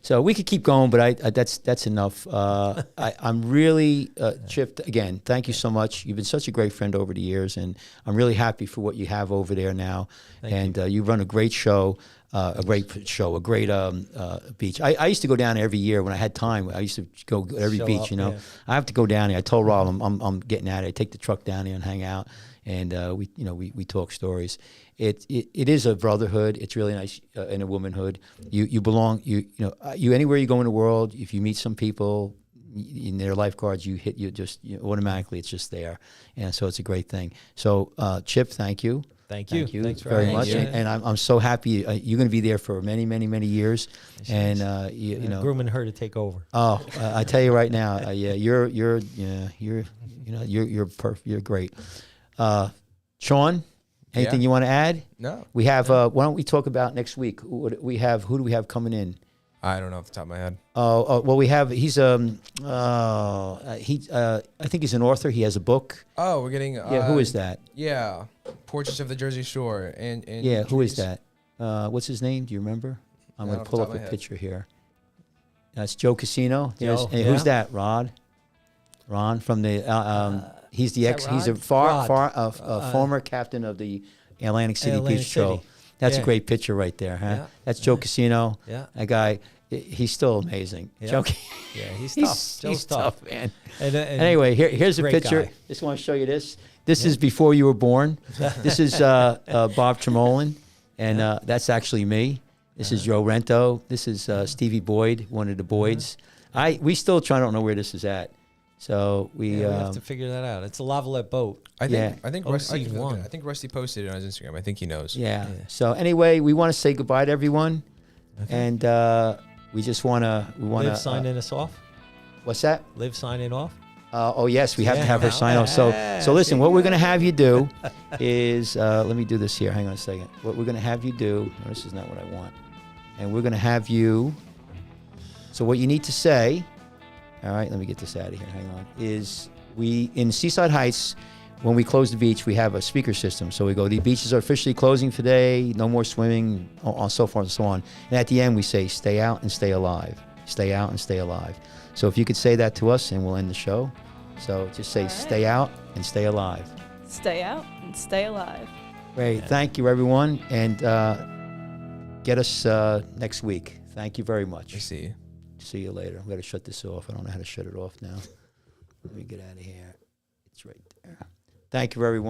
So we could keep going, but I that's enough. I'm really, Chip, again, thank you so much. You've been such a great friend over the years, and I'm really happy for what you have over there now. You run a great show. A great beach. I used to go down every year when I had time. I used to go every Show beach. up, I have to go down there. I told Rob I'm getting at it. I take the truck down there and hang out, and we talk stories. It is a brotherhood. It's really nice in a womanhood. You belong. You anywhere you go in the world. If you meet some people in their lifeguards, automatically it's just there, and so it's a great thing. So Chip, thank you. Thank you. Thanks very much. And I'm so happy you're going to be there for many, many, many years. And grooming her to take over. Oh, I tell you right now, you're great. Sean, anything you want to add? No. We have. Why don't we talk about next week? Who do we have coming in? I don't know off the top of my head. Well, we have. He's I think he's an author. He has a book. Oh, we're getting. Who is that? Yeah, Portraits of the Jersey Shore, and yeah, who is that? What's his name? Do you remember? I'm Not going off to the pull top up of a my head. picture here. That's Joe Casino. Joe, Hey, who's that? Ron from the. He's the Is that He's a Rod? former captain of the Atlantic City Atlantic Beach Show. City. That's a Yeah. great picture right there, huh? Yeah. That's Joe Casino. Yeah. That guy. He's still amazing. Yeah. Joe, Yeah, he's tough. he's tough, man. And Anyway, here's a great picture. guy. Just want to show you this. This is before you were born. This is Bob Tremolin, and that's actually me. This is Joe Rento. This is Stevie Boyd, one of the Boyds. We still don't know where this is at. So we we have to figure that out. It's a Lavalette boat. I think OC won. I think Rusty posted it on his Instagram. I think he knows. yeah. So anyway, we want to say goodbye to everyone, and we just want to. Liv signing us off. What's that? Liv signing off. Oh yes, we have to have her Yeah. sign off. So Yeah, listen, see? what we're going to have you do is let me do this here. Hang on a second. What we're going to have you do. No, this is not what I want. And we're going to have you. So what you need to say. All right, let me get this out of here. Hang on. Is we in Seaside Heights, when we close the beach, we have a speaker system. So we go, the beaches are officially closing today. No more swimming, so forth and so on. And at the end, we say, stay out and stay alive. Stay out and stay alive. So if you could say that to us, and we'll end the show. So just say, All right. stay out and stay alive. Stay out and stay alive. Great. Thank you, everyone. And get us next week. Thank you very much. I see. See you later. I'm going to shut this off. I don't know how to shut it off now. Let me get out of here. It's right there. Thank you, everyone.